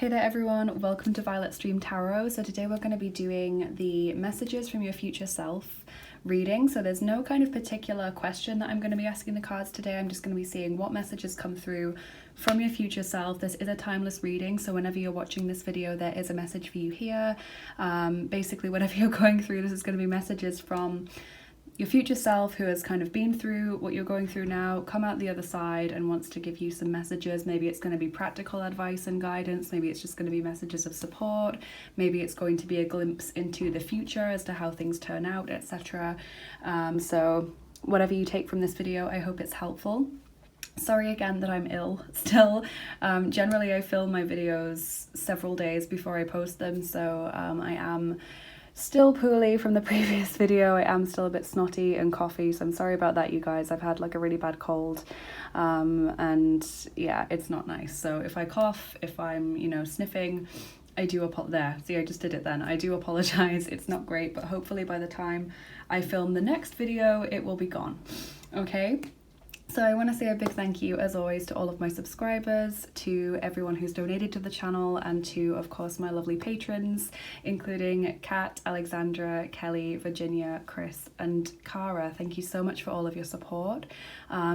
Hey there everyone, welcome to Violet Stream Tarot. So today we're going to be doing the messages from your future self reading. So there's no kind of particular question that I'm going to be asking the cards today. I'm just going to be seeing what messages come through from your future self. This is a timeless reading, so whenever you're watching this video there is a message for you here. Basically whatever you're going through, this is going to be messages from your future self who has kind of been through what you're going through now, come out the other side and wants to give you some messages. Maybe it's going to be practical advice and guidance, maybe it's just going to be messages of support, maybe it's going to be a glimpse into the future as to how things turn out, etc. So whatever you take from this video, I hope it's helpful. Sorry again that I'm ill still. Generally I film my videos several days before I post them, so I am still poorly from the previous video. I am still a bit snotty and coughy, so I'm sorry about that, you guys. I've had like a really bad cold, and yeah, it's not nice. So if I cough, if I'm, sniffing, I do there. See, I just did it then. I do apologize. It's not great, but hopefully by the time I film the next video, it will be gone. Okay? So I want to say a big thank you, as always, to all of my subscribers, to everyone who's donated to the channel, and to, of course, my lovely patrons, including Kat, Alexandra, Kelly, Virginia, Chris, and Cara. Thank you so much for all of your support.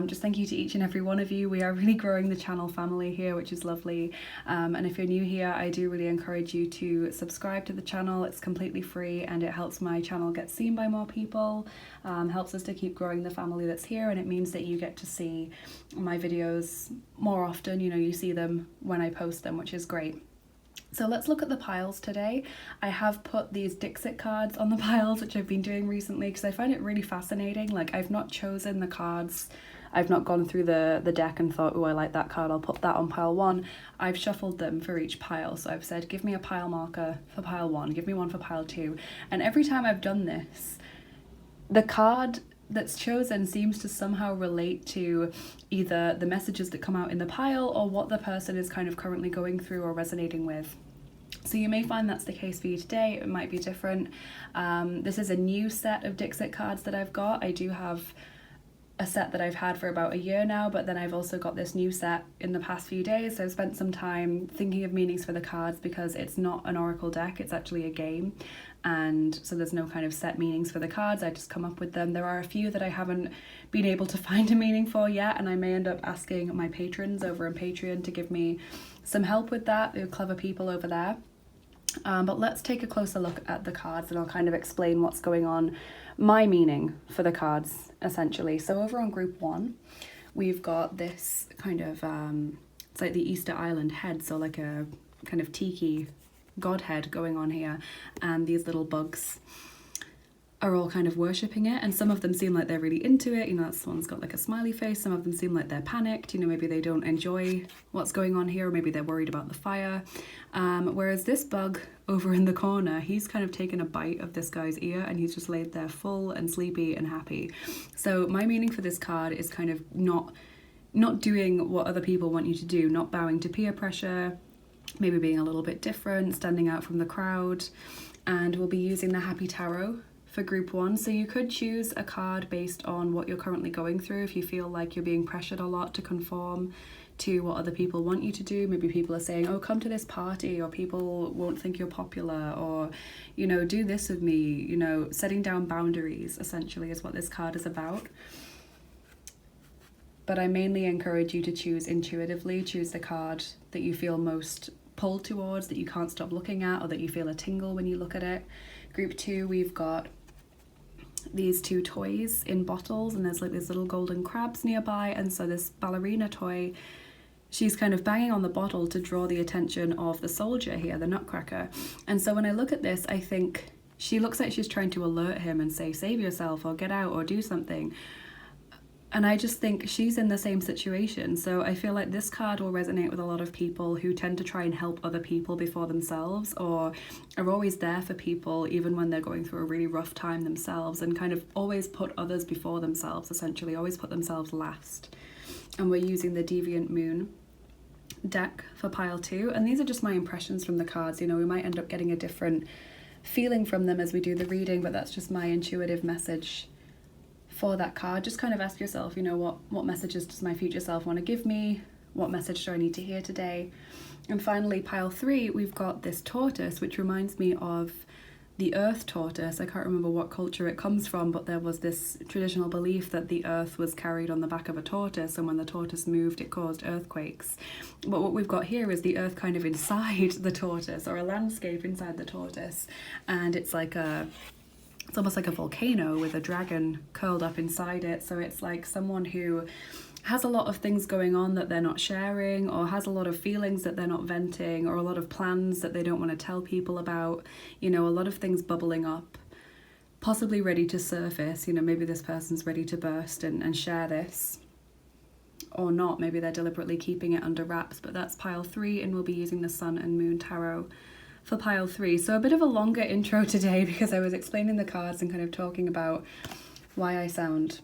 Just thank you to each and every one of you. We are really growing the channel family here, which is lovely. And if you're new here, I do really encourage you to subscribe to the channel. It's completely free and it helps my channel get seen by more people, helps us to keep growing the family that's here, and it means that you get to see my videos more often. You see them when I post them, which is great. So let's look at the piles today. I have put these Dixit cards on the piles, which I've been doing recently because I find it really fascinating. Like, I've not chosen the cards, I've not gone through the deck and thought, oh, I like that card, I'll put that on pile one. I've shuffled them for each pile. So I've said, give me a pile marker for pile one, give me one for pile two. And every time I've done this, the card that's chosen seems to somehow relate to either the messages that come out in the pile or what the person is kind of currently going through or resonating with. So you may find that's the case for you today. It might be different. This is a new set of Dixit cards that I've got. I do have a set that I've had for about a year now, but then I've also got this new set in the past few days. So I've spent some time thinking of meanings for the cards because it's not an oracle deck, it's actually a game. And so there's no kind of set meanings for the cards, I just come up with them. There are a few that I haven't been able to find a meaning for yet, and I may end up asking my patrons over on Patreon to give me some help with that. They're clever people over there. But let's take a closer look at the cards and I'll kind of explain what's going on, my meaning for the cards, essentially. So over on group one, we've got this kind of, it's like the Easter Island head, so like a kind of tiki godhead going on here, and these little bugs are all kind of worshipping it, and some of them seem like they're really into it. This one's got like a smiley face. Some of them seem like they're panicked, maybe they don't enjoy what's going on here, or maybe they're worried about the fire. Whereas this bug over in the corner, he's kind of taken a bite of this guy's ear and he's just laid there full and sleepy and happy. So my meaning for this card is kind of not doing what other people want you to do, not bowing to peer pressure, maybe being a little bit different, standing out from the crowd. And we'll be using the Happy Tarot for group one. So you could choose a card based on what you're currently going through. If you feel like you're being pressured a lot to conform to what other people want you to do, maybe people are saying, oh, come to this party, or people won't think you're popular, or do this with me, setting down boundaries essentially is what this card is about. But I mainly encourage you to choose intuitively, choose the card that you feel most pulled towards, that you can't stop looking at, or that you feel a tingle when you look at it. Group two, we've got these two toys in bottles, and there's like these little golden crabs nearby, and so this ballerina toy, she's kind of banging on the bottle to draw the attention of the soldier here, the nutcracker. And so when I look at this, I think she looks like she's trying to alert him and say, save yourself, or get out, or do something. And I just think she's in the same situation. So I feel like this card will resonate with a lot of people who tend to try and help other people before themselves, or are always there for people even when they're going through a really rough time themselves, and kind of always put others before themselves, essentially, always put themselves last. And we're using the Deviant Moon deck for pile two. And these are just my impressions from the cards. We might end up getting a different feeling from them as we do the reading, but that's just my intuitive message for that card. Just kind of ask yourself, what messages does my future self want to give me? What message do I need to hear today? And finally, pile 3, we've got this tortoise, which reminds me of the earth tortoise. I can't remember what culture it comes from, but there was this traditional belief that the earth was carried on the back of a tortoise, and when the tortoise moved, it caused earthquakes. But what we've got here is the earth kind of inside the tortoise, or a landscape inside the tortoise. And it's almost like a volcano with a dragon curled up inside it. So it's like someone who has a lot of things going on that they're not sharing, or has a lot of feelings that they're not venting, or a lot of plans that they don't want to tell people about, you know, a lot of things bubbling up, possibly ready to surface. You know, maybe this person's ready to burst and share this, or not. Maybe they're deliberately keeping it under wraps. But that's pile 3, and we'll be using the Sun and Moon Tarot for pile 3. So a bit of a longer intro today because I was explaining the cards and kind of talking about why I sound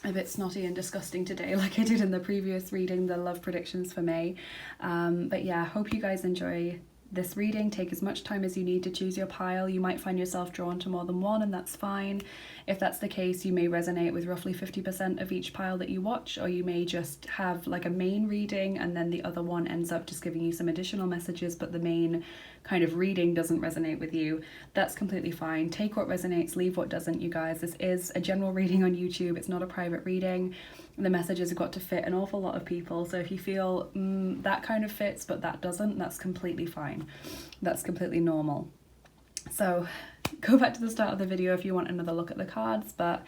a bit snotty and disgusting today, like I did in the previous reading, the love predictions for May. But yeah, hope you guys enjoy this reading. Take as much time as you need to choose your pile. You might find yourself drawn to more than one, and that's fine. If that's the case, you may resonate with roughly 50% of each pile that you watch, or you may just have like a main reading and then the other one ends up just giving you some additional messages, but the main kind of reading doesn't resonate with you. That's completely fine. Take what resonates, leave what doesn't, you guys. This is a general reading on YouTube. It's not a private reading. The messages have got to fit an awful lot of people. So if you feel that kind of fits but that doesn't, that's completely fine. That's completely normal. So go back to the start of the video if you want another look at the cards, but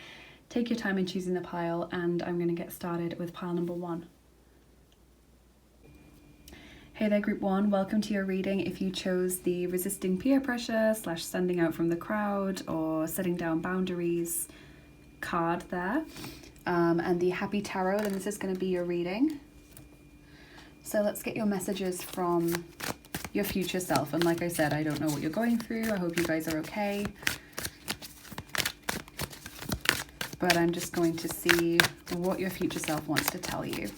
take your time in choosing the pile, and I'm going to get started with pile number 1. Hey there, group 1, welcome to your reading. If you chose the resisting peer pressure / standing out from the crowd or setting down boundaries card there, and the happy tarot, then this is going to be your reading. So let's get your messages from your future self. And like I said, I don't know what you're going through. I hope you guys are okay. But I'm just going to see what your future self wants to tell you.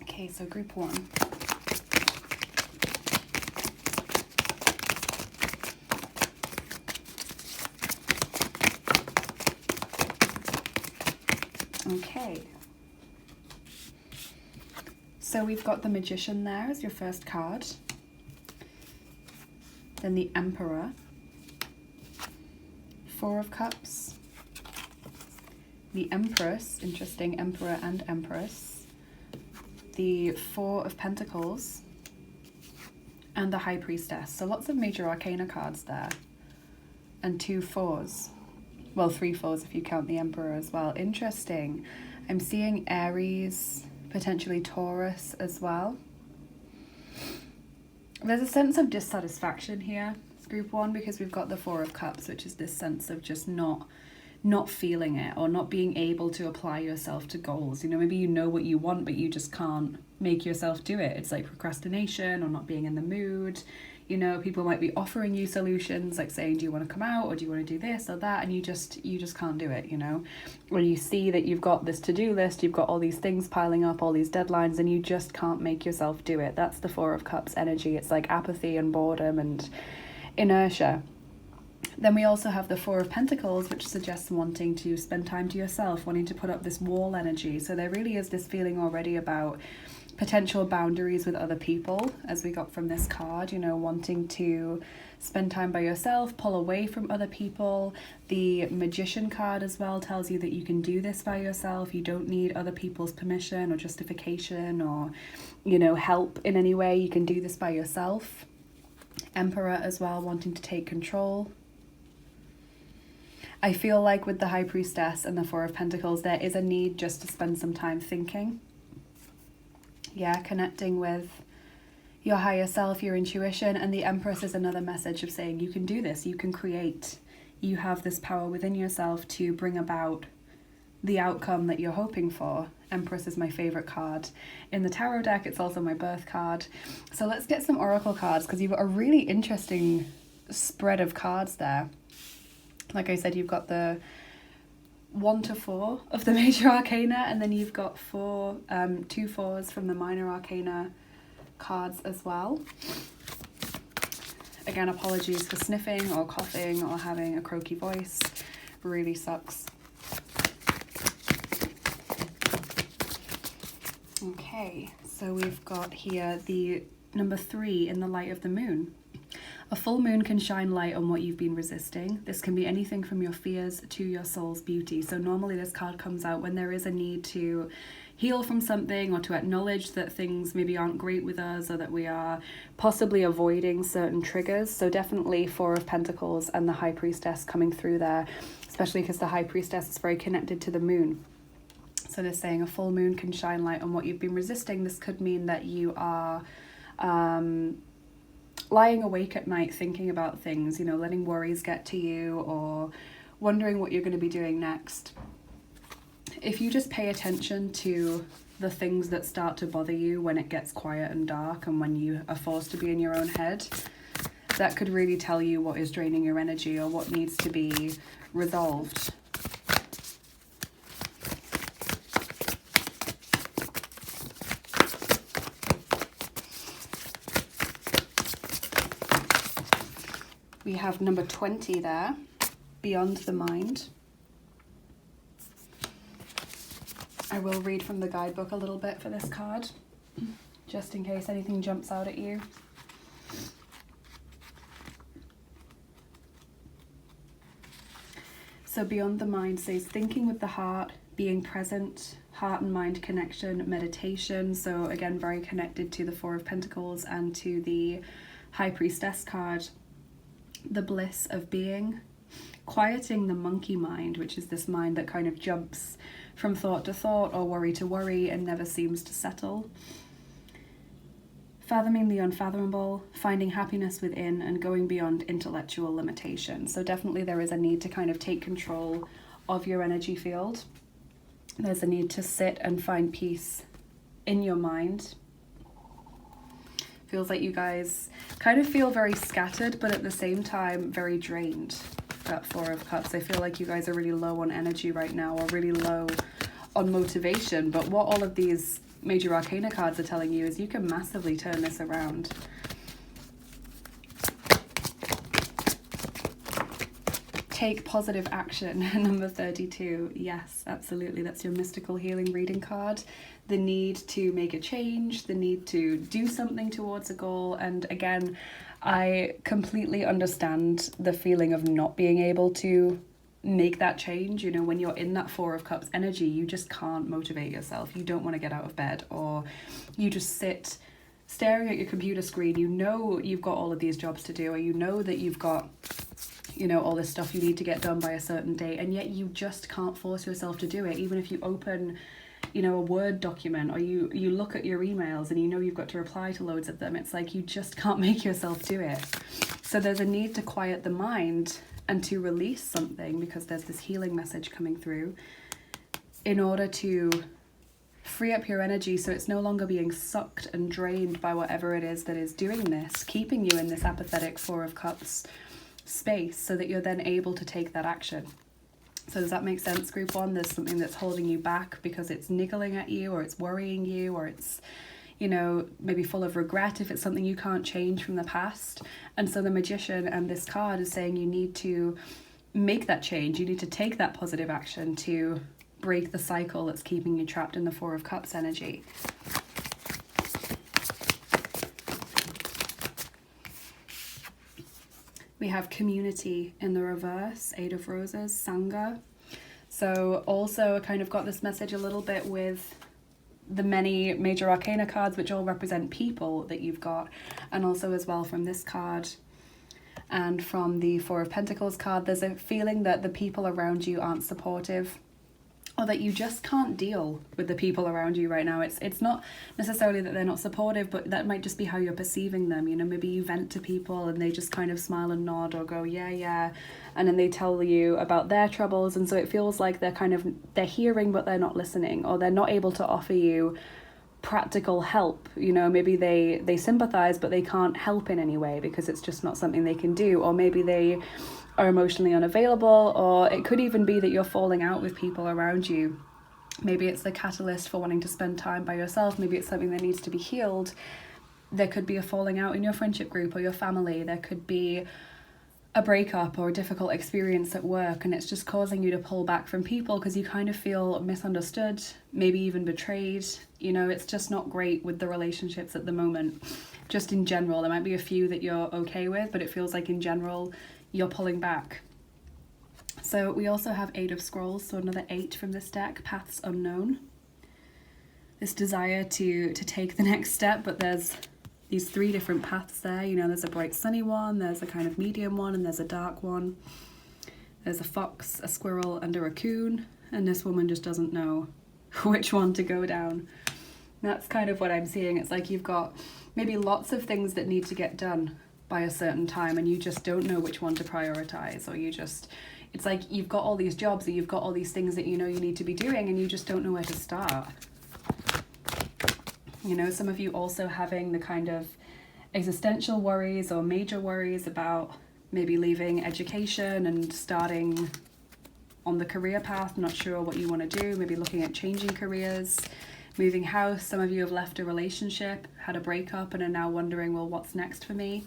Okay, so group 1. Okay. So we've got the Magician there as your first card. Then the Emperor. 4 of Cups. The Empress, interesting, Emperor and Empress. The 4 of Pentacles, and the High Priestess. So lots of major arcana cards there, and 2 4s. Well, 3 4s if you count the Emperor as well. Interesting. I'm seeing Aries, potentially Taurus as well. There's a sense of dissatisfaction here, group 1, because we've got the 4 of Cups, which is this sense of just not feeling it, or not being able to apply yourself to goals. You know, maybe you know what you want, but you just can't make yourself do it. It's like procrastination or not being in the mood. You know, people might be offering you solutions, like saying, do you want to come out, or do you want to do this or that? And you just can't do it, you know? When you see that you've got this to-do list, you've got all these things piling up, all these deadlines, and you just can't make yourself do it. That's the 4 of Cups energy. It's like apathy and boredom and inertia. Then we also have the 4 of Pentacles, which suggests wanting to spend time to yourself, wanting to put up this wall energy. So there really is this feeling already about potential boundaries with other people, as we got from this card, you know, wanting to spend time by yourself, pull away from other people. The Magician card as well tells you that you can do this by yourself. You don't need other people's permission or justification or, you know, help in any way. You can do this by yourself. Emperor as well, wanting to take control. I feel like with the High Priestess and the 4 of Pentacles, there is a need just to spend some time thinking. Yeah, connecting with your higher self, your intuition. And the Empress is another message of saying you can do this, you can create. You have this power within yourself to bring about the outcome that you're hoping for. Empress is my favorite card in the tarot deck. It's also my birth card. So let's get some oracle cards, because you've got a really interesting spread of cards there. Like I said, you've got the 1 to 4 of the major arcana, and then you've got 2 4s from the minor arcana cards as well. Again, apologies for sniffing or coughing or having a croaky voice. Really sucks. Okay, So we've got here the number 3, in the light of the moon. A full moon can shine light on what you've been resisting. This can be anything from your fears to your soul's beauty. So normally this card comes out when there is a need to heal from something, or to acknowledge that things maybe aren't great with us, or that we are possibly avoiding certain triggers. So definitely 4 of Pentacles and the High Priestess coming through there, especially because the High Priestess is very connected to the moon. So they're saying a full moon can shine light on what you've been resisting. This could mean that you are lying awake at night thinking about things, you know, letting worries get to you, or wondering what you're going to be doing next. If you just pay attention to the things that start to bother you when it gets quiet and dark, and when you are forced to be in your own head, that could really tell you what is draining your energy or what needs to be resolved. We have number 20 there, beyond the mind. I will read from the guidebook a little bit for this card, just in case anything jumps out at you. So beyond the mind says thinking with the heart, being present, heart and mind connection, meditation. So again, very connected to the 4 of Pentacles and to the High Priestess card. The bliss of being, quieting the monkey mind, which is this mind that kind of jumps from thought to thought or worry to worry and never seems to settle. Fathoming the unfathomable, finding happiness within, and going beyond intellectual limitation. So definitely there is a need to kind of take control of your energy field. There's a need to sit and find peace in your mind. Feels like you guys kind of feel very scattered, but at the same time very drained. That 4 of Cups. I feel like you guys are really low on energy right now, or really low on motivation. But what all of these major arcana cards are telling you is you can massively turn this around. Take positive action. Number 32. Yes, absolutely. That's your mystical healing reading card. The need to make a change, the need to do something towards a goal. And again, I completely understand the feeling of not being able to make that change. You know, when you're in that 4 of Cups energy, you just can't motivate yourself. You don't want to get out of bed, or you just sit staring at your computer screen. You know you've got all of these jobs to do, or you know that you've got, you know, all this stuff you need to get done by a certain date, and yet you just can't force yourself to do it. Even if you open, you know, a Word document, or you look at your emails and you know you've got to reply to loads of them, it's like you just can't make yourself do it. So there's a need to quiet the mind and to release something, because there's this healing message coming through, in order to free up your energy so it's no longer being sucked and drained by whatever it is that is doing this, keeping you in this apathetic 4 of Cups space, so that you're then able to take that action. So does that make sense, group 1? There's something that's holding you back because it's niggling at you, or it's worrying you, or it's, you know, maybe full of regret if it's something you can't change from the past. And so the Magician and this card is saying you need to make that change. You need to take that positive action to break the cycle that's keeping you trapped in the 4 of Cups energy. We have community in the reverse, 8 of Roses, Sangha. So also kind of got this message a little bit with the many major arcana cards, which all represent people that you've got, and also as well from this card and from the 4 of Pentacles card, there's a feeling that the people around you aren't supportive, or that you just can't deal with the people around you right now. It's not necessarily that they're not supportive, but that might just be how you're perceiving them. You know, maybe you vent to people and they just kind of smile and nod, or go, yeah, and then they tell you about their troubles, and so it feels like they're hearing but they're not listening, or they're not able to offer you practical help. You know, maybe they sympathize but they can't help in any way because it's just not something they can do, or maybe they are emotionally unavailable, or it could even be that you're falling out with people around you. Maybe it's the catalyst for wanting to spend time by yourself. Maybe it's something that needs to be healed. There could be a falling out in your friendship group or your family. There could be a breakup or a difficult experience at work, and it's just causing you to pull back from people because you kind of feel misunderstood, maybe even betrayed. You know, it's just not great with the relationships at the moment. Just in general, there might be a few that you're okay with, but it feels like in general you're pulling back. So we also have 8 of Scrolls, so another 8 from this deck, Paths Unknown. This desire to take the next step, but there's these 3 different paths there. You know, there's a bright sunny one, there's a kind of medium one, and there's a dark one. There's a fox, a squirrel, and a raccoon, and this woman just doesn't know which one to go down. That's kind of what I'm seeing. It's like you've got maybe lots of things that need to get done by a certain time, and you just don't know which one to prioritize, or it's like you've got all these jobs, or you've got all these things that you know you need to be doing, and you just don't know where to start. You know, some of you also having the kind of existential worries or major worries about maybe leaving education and starting on the career path, not sure what you want to do, maybe looking at changing careers, moving house. Some of you have left a relationship, had a breakup, and are now wondering, well, what's next for me?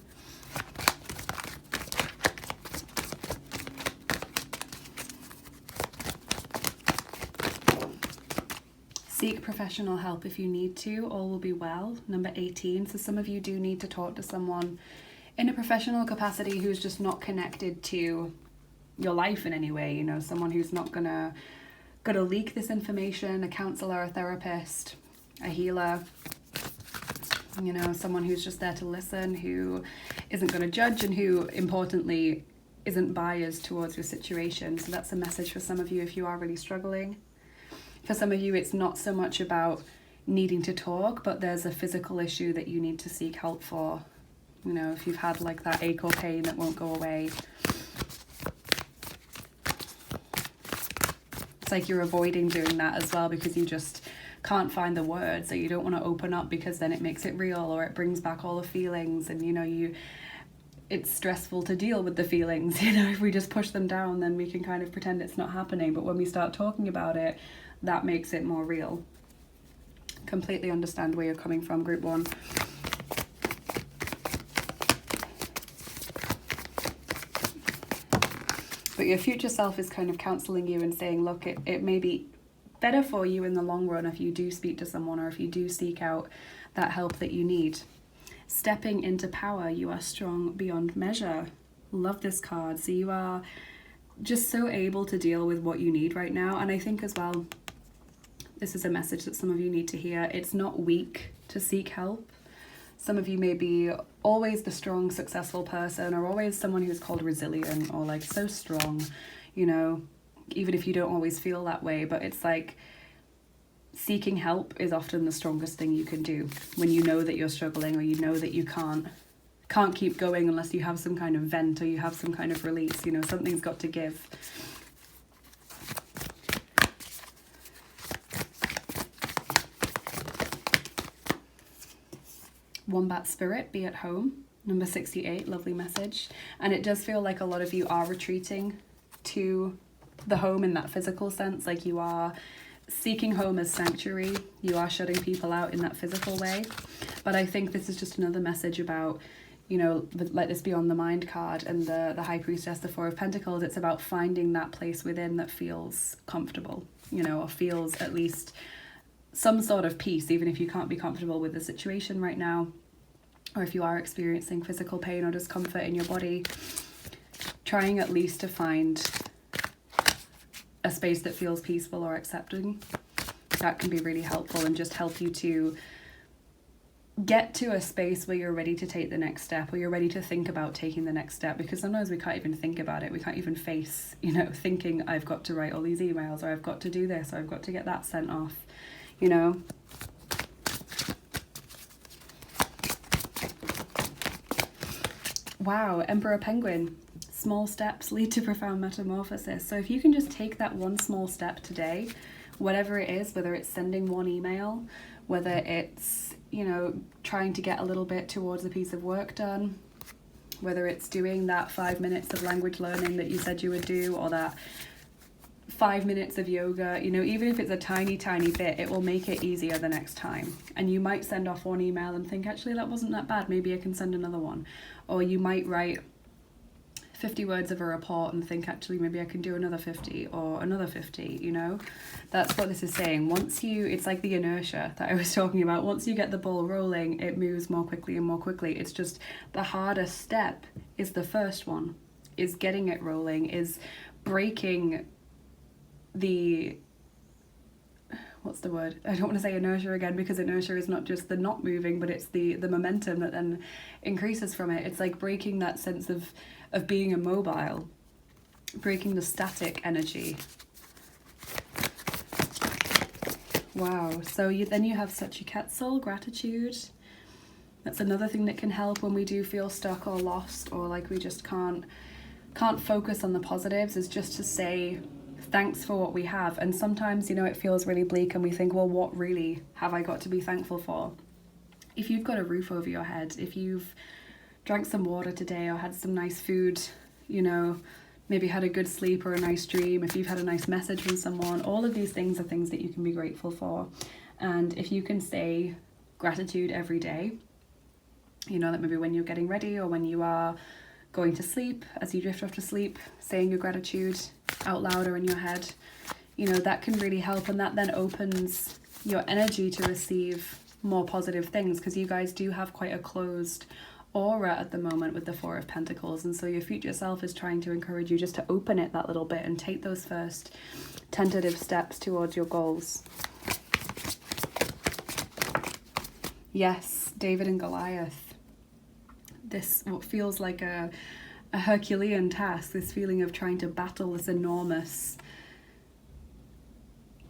Seek professional help if you need to, all will be well, number 18. So some of you do need to talk to someone in a professional capacity who's just not connected to your life in any way, you know, someone who's not gonna leak this information, a counselor, a therapist, a healer, you know, someone who's just there to listen, who isn't gonna judge, and who, importantly, isn't biased towards your situation. So that's a message for some of you if you are really struggling. For some of you, it's not so much about needing to talk, but there's a physical issue that you need to seek help for. You know, if you've had like that ache or pain that won't go away. It's like you're avoiding doing that as well because you just can't find the words, so you don't want to open up because then it makes it real, or it brings back all the feelings, and you know, it's stressful to deal with the feelings. You know, if we just push them down, then we can kind of pretend it's not happening, but when we start talking about it, that makes it more real. Completely understand where you're coming from, group 1. But your future self is kind of counseling you and saying, look, it may be better for you in the long run if you do speak to someone, or if you do seek out that help that you need. Stepping into power, you are strong beyond measure. Love this card. So you are just so able to deal with what you need right now. And I think as well, this is a message that some of you need to hear. It's not weak to seek help. Some of you may be always the strong, successful person, or always someone who's called resilient, or like so strong, you know, even if you don't always feel that way. But it's like seeking help is often the strongest thing you can do when you know that you're struggling, or you know that you can't keep going unless you have some kind of vent, or you have some kind of release. You know, something's got to give. Wombat Spirit, be at home, number 68, lovely message. And it does feel like a lot of you are retreating to the home in that physical sense, like you are seeking home as sanctuary, you are shutting people out in that physical way. But I think this is just another message about, you know, let this be on the mind card, and the High Priestess, the 4 of Pentacles. It's about finding that place within that feels comfortable, you know, or feels at least some sort of peace, even if you can't be comfortable with the situation right now, or if you are experiencing physical pain or discomfort in your body, trying at least to find a space that feels peaceful or accepting. That can be really helpful and just help you to get to a space where you're ready to take the next step, or you're ready to think about taking the next step, because sometimes we can't even think about it. We can't even face, you know, thinking I've got to write all these emails, or I've got to do this, or I've got to get that sent off, you know. Wow, Emperor Penguin. Small steps lead to profound metamorphosis. So if you can just take that one small step today, whatever it is, whether it's sending one email, whether it's, you know, trying to get a little bit towards a piece of work done, whether it's doing that 5 minutes of language learning that you said you would do, or that 5 minutes of yoga, you know, even if it's a tiny bit, it will make it easier the next time. And you might send off one email and think, actually that wasn't that bad, maybe I can send another one. Or you might write 50 words of a report and think, actually, maybe I can do another 50 or another 50, you know? That's what this is saying. Once you, it's like the inertia that I was talking about. Once you get the ball rolling, it moves more quickly and more quickly. It's just the hardest step is the first one, is getting it rolling, is breaking the, what's the word? I don't want to say inertia again, because inertia is not just the not moving, but it's the momentum that then increases from it. It's like breaking that sense of being immobile, breaking the static energy. Wow. So then you have Suchiketzel, gratitude. That's another thing that can help when we do feel stuck or lost, or like we just can't focus on the positives, is just to say thanks for what we have. And sometimes, you know, it feels really bleak and we think, well, what really have I got to be thankful for? If you've got a roof over your head, if you've drank some water today or had some nice food, you know, maybe had a good sleep or a nice dream, if you've had a nice message from someone, all of these things are things that you can be grateful for. And if you can say gratitude every day, you know, that maybe when you're getting ready or when you are going to sleep, as you drift off to sleep, saying your gratitude out loud or in your head, you know, that can really help. And that then opens your energy to receive more positive things, because you guys do have quite a closed aura at the moment with the Four of Pentacles, and so your future self is trying to encourage you just to open it that little bit and take those first tentative steps towards your goals. Yes, David and Goliath. This what feels like a Herculean task, this feeling of trying to battle this enormous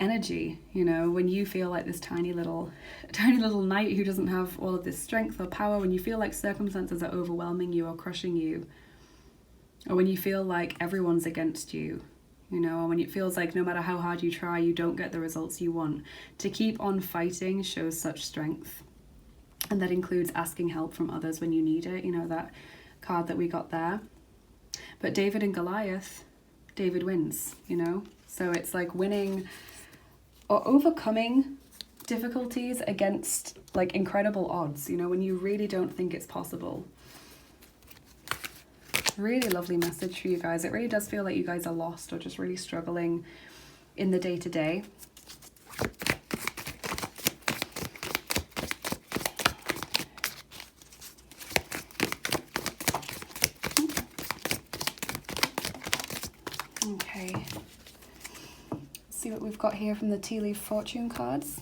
energy, you know, when you feel like this tiny little knight who doesn't have all of this strength or power, when you feel like circumstances are overwhelming you or crushing you, or when you feel like everyone's against you, you know, or when it feels like no matter how hard you try, you don't get the results you want. To keep on fighting shows such strength. And that includes asking help from others when you need it, you know, that card that we got there. But David and Goliath, David wins, you know? So it's like winning or overcoming difficulties against like incredible odds, you know, when you really don't think it's possible. Really lovely message for you guys. It really does feel like you guys are lost or just really struggling in the day-to-day. Okay, let's see what we've got here from the Tea Leaf Fortune cards.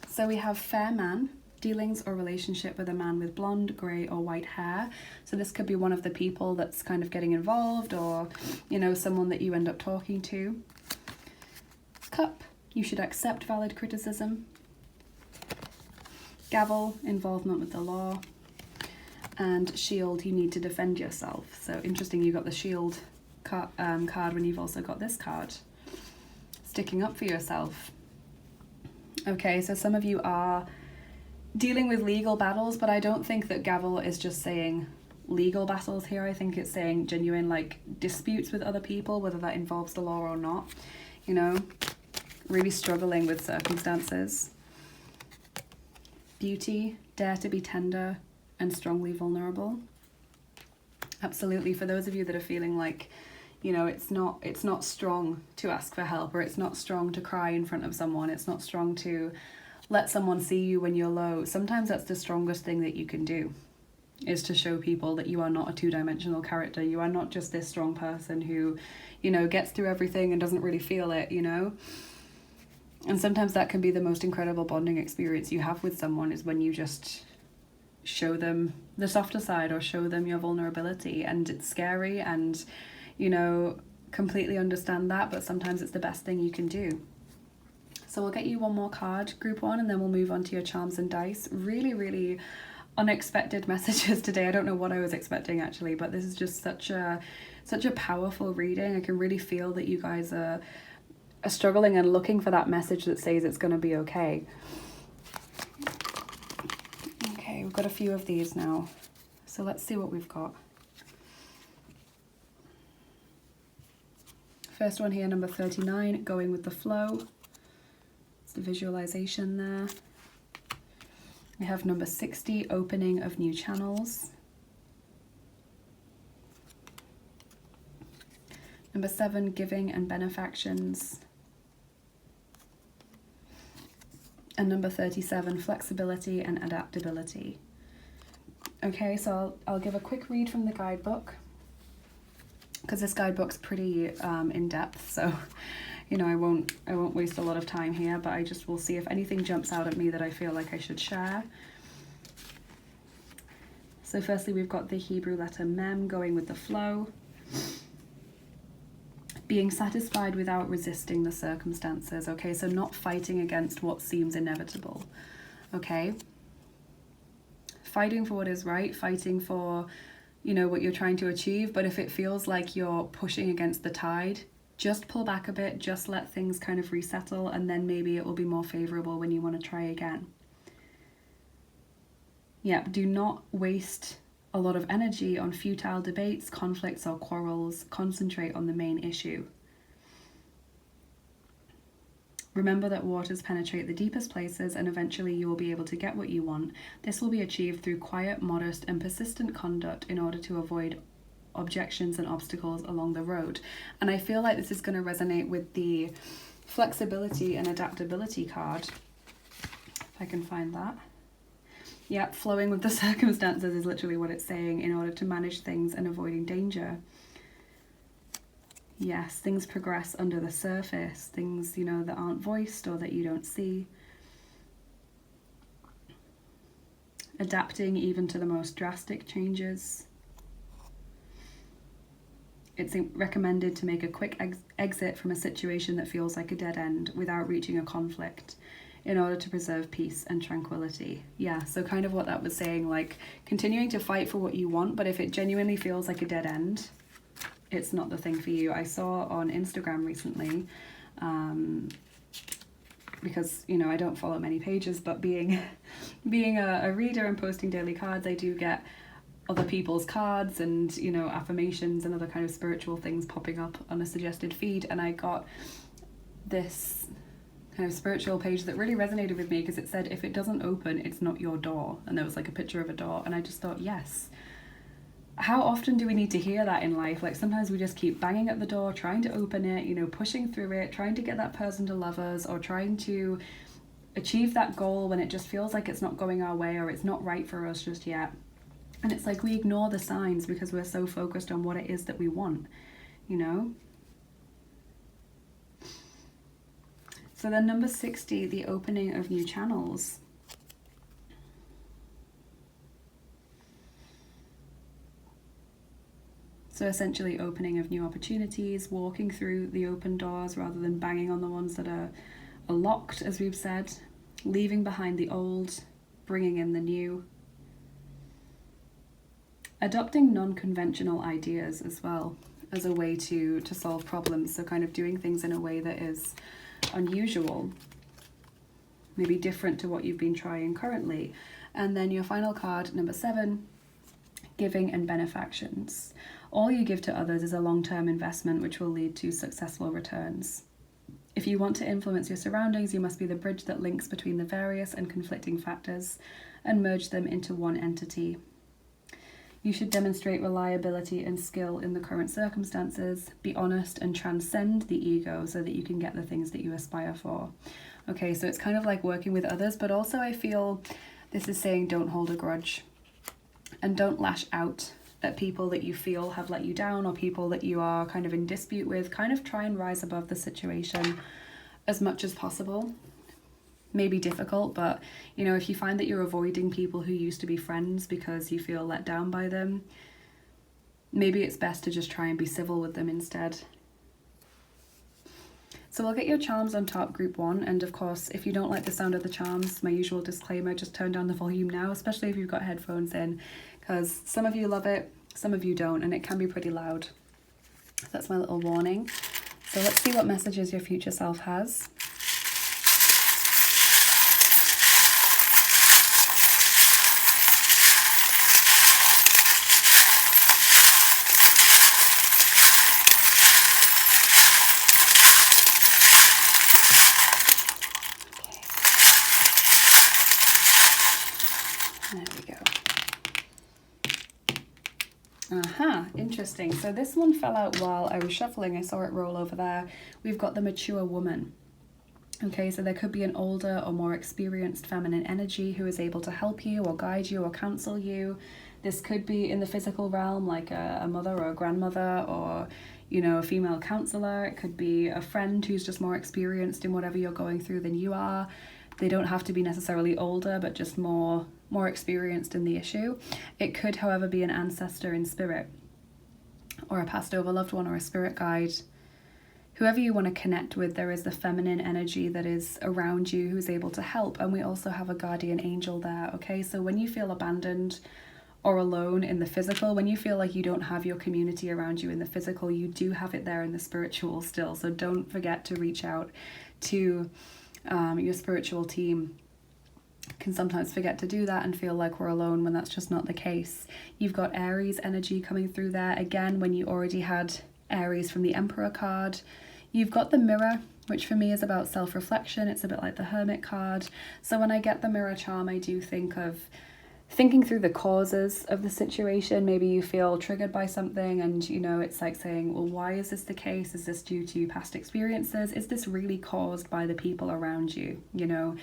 So we have fair man, dealings or relationship with a man with blonde, grey or white hair. So this could be one of the people that's kind of getting involved, or, you know, someone that you end up talking to. Cup, you should accept valid criticism. Gavel, involvement with the law. And shield, you need to defend yourself. So interesting, you got the shield card when you've also got this card. Sticking up for yourself. Okay, so some of you are dealing with legal battles, but I don't think that gavel is just saying legal battles here. I think it's saying genuine like disputes with other people, whether that involves the law or not, you know, really struggling with circumstances. Beauty, dare to be tender and strongly vulnerable. Absolutely, for those of you that are feeling like, you know, it's not strong to ask for help, or it's not strong to cry in front of someone, it's not strong to let someone see you when you're low. Sometimes that's the strongest thing that you can do, is to show people that you are not a two-dimensional character. You are not just this strong person who, you know, gets through everything and doesn't really feel it, you know. And sometimes that can be the most incredible bonding experience you have with someone, is when you just show them the softer side or show them your vulnerability. And it's scary, and, you know, completely understand that, but sometimes it's the best thing you can do. So we'll get you one more card, group one, and then we'll move on to your charms and dice. Really, really unexpected messages today. I don't know what I was expecting actually, but this is just such a powerful reading. I can really feel that you guys are struggling and looking for that message that says it's going to be okay. Okay, we've got a few of these now. So let's see what we've got. First one here, number 39, going with the flow. It's the visualization there. We have number 60, opening of new channels. Number 7, giving and benefactions. And number 37, flexibility and adaptability. Okay, so I'll give a quick read from the guidebook, because this guidebook's pretty in depth, so you know I won't waste a lot of time here, but I just will see if anything jumps out at me that I feel like I should share. So firstly, we've got the Hebrew letter Mem going with the flow. Being satisfied without resisting the circumstances. Okay, so not fighting against what seems inevitable. Okay, fighting for what is right, fighting for, you know, what you're trying to achieve, but if it feels like you're pushing against the tide, just pull back a bit, just let things kind of resettle, and then maybe it will be more favorable when you want to try again. Yeah, do not waste a lot of energy on futile debates, conflicts, or quarrels. Concentrate on the main issue. Remember that waters penetrate the deepest places, and eventually you will be able to get what you want. This will be achieved through quiet, modest, and persistent conduct in order to avoid objections and obstacles along the road. And I feel like this is going to resonate with the flexibility and adaptability card. If I can find that. Yeah, flowing with the circumstances is literally what it's saying, in order to manage things and avoiding danger. Yes, things progress under the surface, things, you know, that aren't voiced or that you don't see. Adapting even to the most drastic changes. It's recommended to make a quick exit from a situation that feels like a dead end without reaching a conflict, in order to preserve peace and tranquility. Yeah, so kind of what that was saying, like continuing to fight for what you want, but if it genuinely feels like a dead end, it's not the thing for you. I saw on Instagram recently, because, you know, I don't follow many pages, but being a reader and posting daily cards, I do get other people's cards and, you know, affirmations and other kind of spiritual things popping up on a suggested feed, and I got this kind of spiritual page that really resonated with me, because it said, if it doesn't open, it's not your door, and there was like a picture of a door, and I just thought, yes, how often do we need to hear that in life? Like sometimes we just keep banging at the door, trying to open it, you know, pushing through it, trying to get that person to love us, or trying to achieve that goal when it just feels like it's not going our way or it's not right for us just yet. And it's like we ignore the signs because we're so focused on what it is that we want, you know? So then number 60, the opening of new channels. So essentially opening of new opportunities, walking through the open doors rather than banging on the ones that are locked, as we've said, leaving behind the old, bringing in the new. Adopting non-conventional ideas as well as a way to solve problems. So kind of doing things in a way that is unusual, maybe different to what you've been trying currently. And then your final card, number 7, giving and benefactions. All you give to others is a long-term investment which will lead to successful returns. If you want to influence your surroundings, you must be the bridge that links between the various and conflicting factors and merge them into one entity. You should demonstrate reliability and skill in the current circumstances, be honest and transcend the ego so that you can get the things that you aspire for. Okay, so it's kind of like working with others, but also I feel this is saying don't hold a grudge and don't lash out at people that you feel have let you down or people that you are kind of in dispute with. Kind of try and rise above the situation as much as possible. Maybe difficult, but you know, if you find that you're avoiding people who used to be friends because you feel let down by them, maybe it's best to just try and be civil with them instead. So we'll get your charms on top, group 1, and of course if you don't like the sound of the charms, my usual disclaimer, just turn down the volume now, especially if you've got headphones in, because some of you love it, some of you don't, and it can be pretty loud. So that's my little warning. So let's see what messages your future self has. Interesting. So this one fell out while I was shuffling. I saw it roll over there. We've got the mature woman. Okay, so there could be an older or more experienced feminine energy who is able to help you or guide you or counsel you. This could be in the physical realm, like a mother or a grandmother, or, you know, a female counselor. It could be a friend who's just more experienced in whatever you're going through than you are. They don't have to be necessarily older, but just more experienced in the issue. It could, however, be an ancestor in spirit, or a passed over loved one, or a spirit guide. Whoever you want to connect with, there is the feminine energy that is around you who's able to help. And we also have a guardian angel there, okay? So when you feel abandoned or alone in the physical, when you feel like you don't have your community around you in the physical, you do have it there in the spiritual still. So don't forget to reach out to your spiritual team. Can sometimes forget to do that and feel like we're alone when that's just not the case. You've got Aries energy coming through there. Again, when you already had Aries from the Emperor card. You've got the Mirror, which for me is about self-reflection. It's a bit like the Hermit card. So when I get the Mirror charm, I do think of thinking through the causes of the situation. Maybe you feel triggered by something and, you know, it's like saying, well, why is this the case? Is this due to past experiences? Is this really caused by the people around you? You know,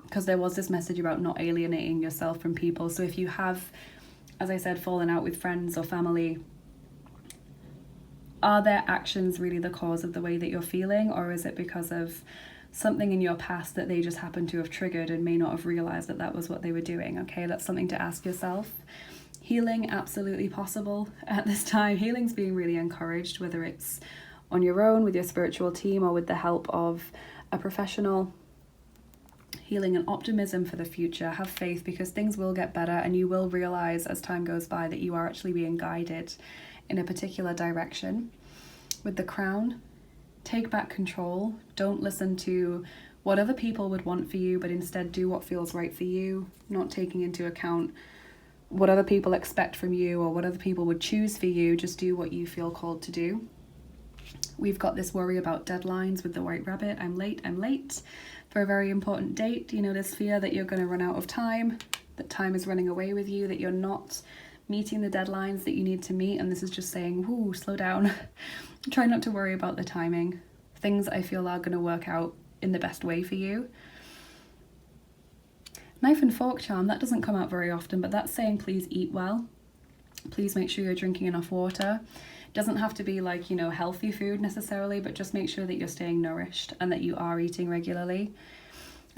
because there was this message about not alienating yourself from people. So if you have, as I said, fallen out with friends or family, are their actions really the cause of the way that you're feeling, or is it because of something in your past that they just happen to have triggered and may not have realized that that was what they were doing? Okay, that's something to ask yourself. Healing, absolutely possible at this time. Healing's being really encouraged, whether it's on your own with your spiritual team or with the help of a professional. Healing and optimism for the future. Have faith, because things will get better and you will realize as time goes by that you are actually being guided in a particular direction. With the Crown, take back control. Don't listen to what other people would want for you, but instead do what feels right for you, not taking into account what other people expect from you or what other people would choose for you. Just do what you feel called to do. We've got this worry about deadlines with the White Rabbit. I'm late for a very important date. You know, this fear that you're going to run out of time, that time is running away with you, that you're not meeting the deadlines that you need to meet. And this is just saying, whoo, slow down. Try not to worry about the timing. Things I feel are going to work out in the best way for you. Knife and fork charm, that doesn't come out very often, but that's saying please eat well. Please make sure you're drinking enough water. It doesn't have to be like, you know, healthy food necessarily, but just make sure that you're staying nourished and that you are eating regularly.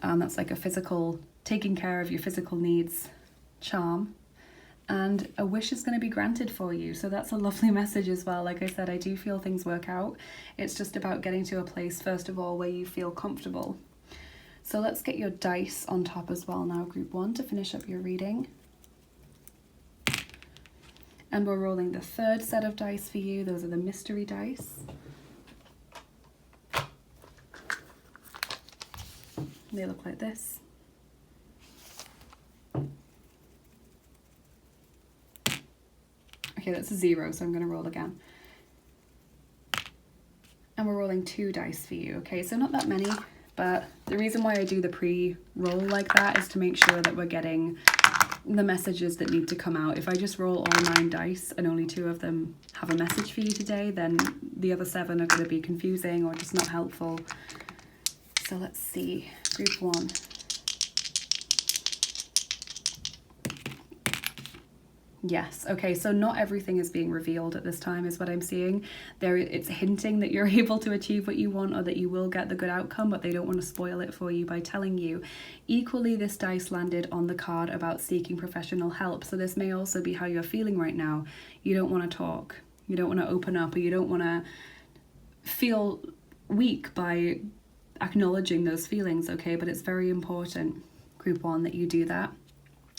That's like a physical, taking care of your physical needs charm. And a wish is going to be granted for you. So that's a lovely message as well. Like I said, I do feel things work out. It's just about getting to a place, first of all, where you feel comfortable. So let's get your dice on top as well now, group 1, to finish up your reading. And we're rolling the third set of dice for you. Those are the mystery dice. They look like this. Okay, that's a 0, so I'm going to roll again. And we're rolling 2 dice for you, okay? So not that many, but the reason why I do the pre-roll like that is to make sure that we're getting the messages that need to come out. If I just roll all 9 dice and only 2 of them have a message for you today, then the other 7 are going to be confusing or just not helpful. So let's see, group 1. Yes, okay, so not everything is being revealed at this time is what I'm seeing. It's hinting that you're able to achieve what you want or that you will get the good outcome, but they don't want to spoil it for you by telling you. Equally, this dice landed on the card about seeking professional help, so this may also be how you're feeling right now. You don't want to talk, you don't want to open up, or you don't want to feel weak by acknowledging those feelings, okay? But it's very important, group 1, that you do that.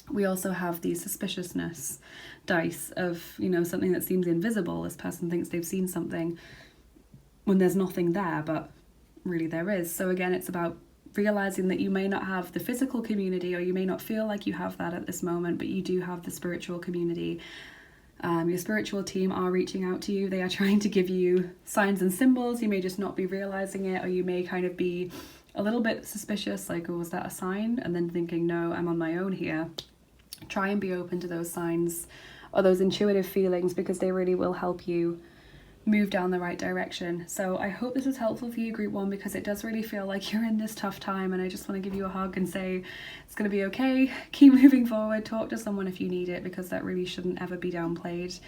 We also have the suspiciousness dice of, you know, something that seems invisible. This person thinks they've seen something when there's nothing there, but really there is. So again, it's about realizing that you may not have the physical community, or you may not feel like you have that at this moment, but you do have the spiritual community. Your spiritual team are reaching out to you. They are trying to give you signs and symbols. You may just not be realizing it, or you may kind of be a little bit suspicious, like, oh, was that a sign? And then thinking, no, I'm on my own here. Try and be open to those signs or those intuitive feelings, because they really will help you move down the right direction. So I hope this is helpful for you, group 1, because it does really feel like you're in this tough time, and I just want to give you a hug and say it's going to be okay. Keep moving forward. Talk to someone if you need it, because that really shouldn't ever be downplayed,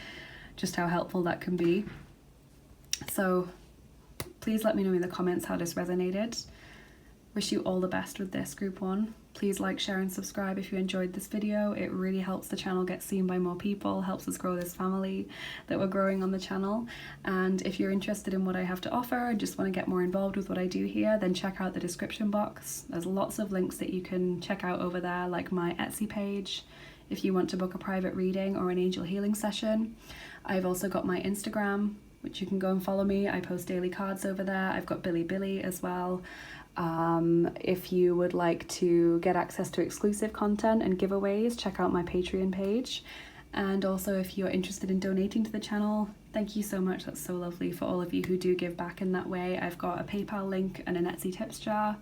just how helpful that can be. So please let me know in the comments how this resonated. Wish you all the best with this, group 1. Please like, share and subscribe if you enjoyed this video. It really helps the channel get seen by more people, helps us grow this family that we're growing on the channel. And if you're interested in what I have to offer and just want to get more involved with what I do here, then check out the description box. There's lots of links that you can check out over there, like my Etsy page if you want to book a private reading or an angel healing session. I've also got my Instagram, which you can go and follow me. I post daily cards over there. I've got Billy as well. If you would like to get access to exclusive content and giveaways, check out my Patreon page. And also, if you're interested in donating to the channel, thank you so much. That's so lovely for all of you who do give back in that way. I've got a PayPal link and an Etsy tips jar,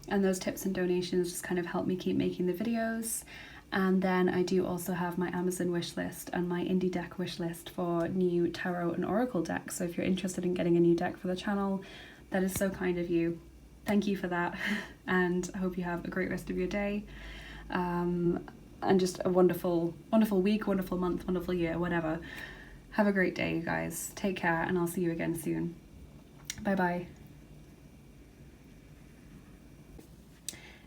and those tips and donations just kind of help me keep making the videos. And then I do also have my Amazon wishlist and my indie deck wishlist for new tarot and oracle decks. So if you're interested in getting a new deck for the channel, that is so kind of you. Thank you for that, and I hope you have a great rest of your day, and just a wonderful week, wonderful month, wonderful year, whatever. Have a great day, you guys. Take care, and I'll see you again soon. Bye bye.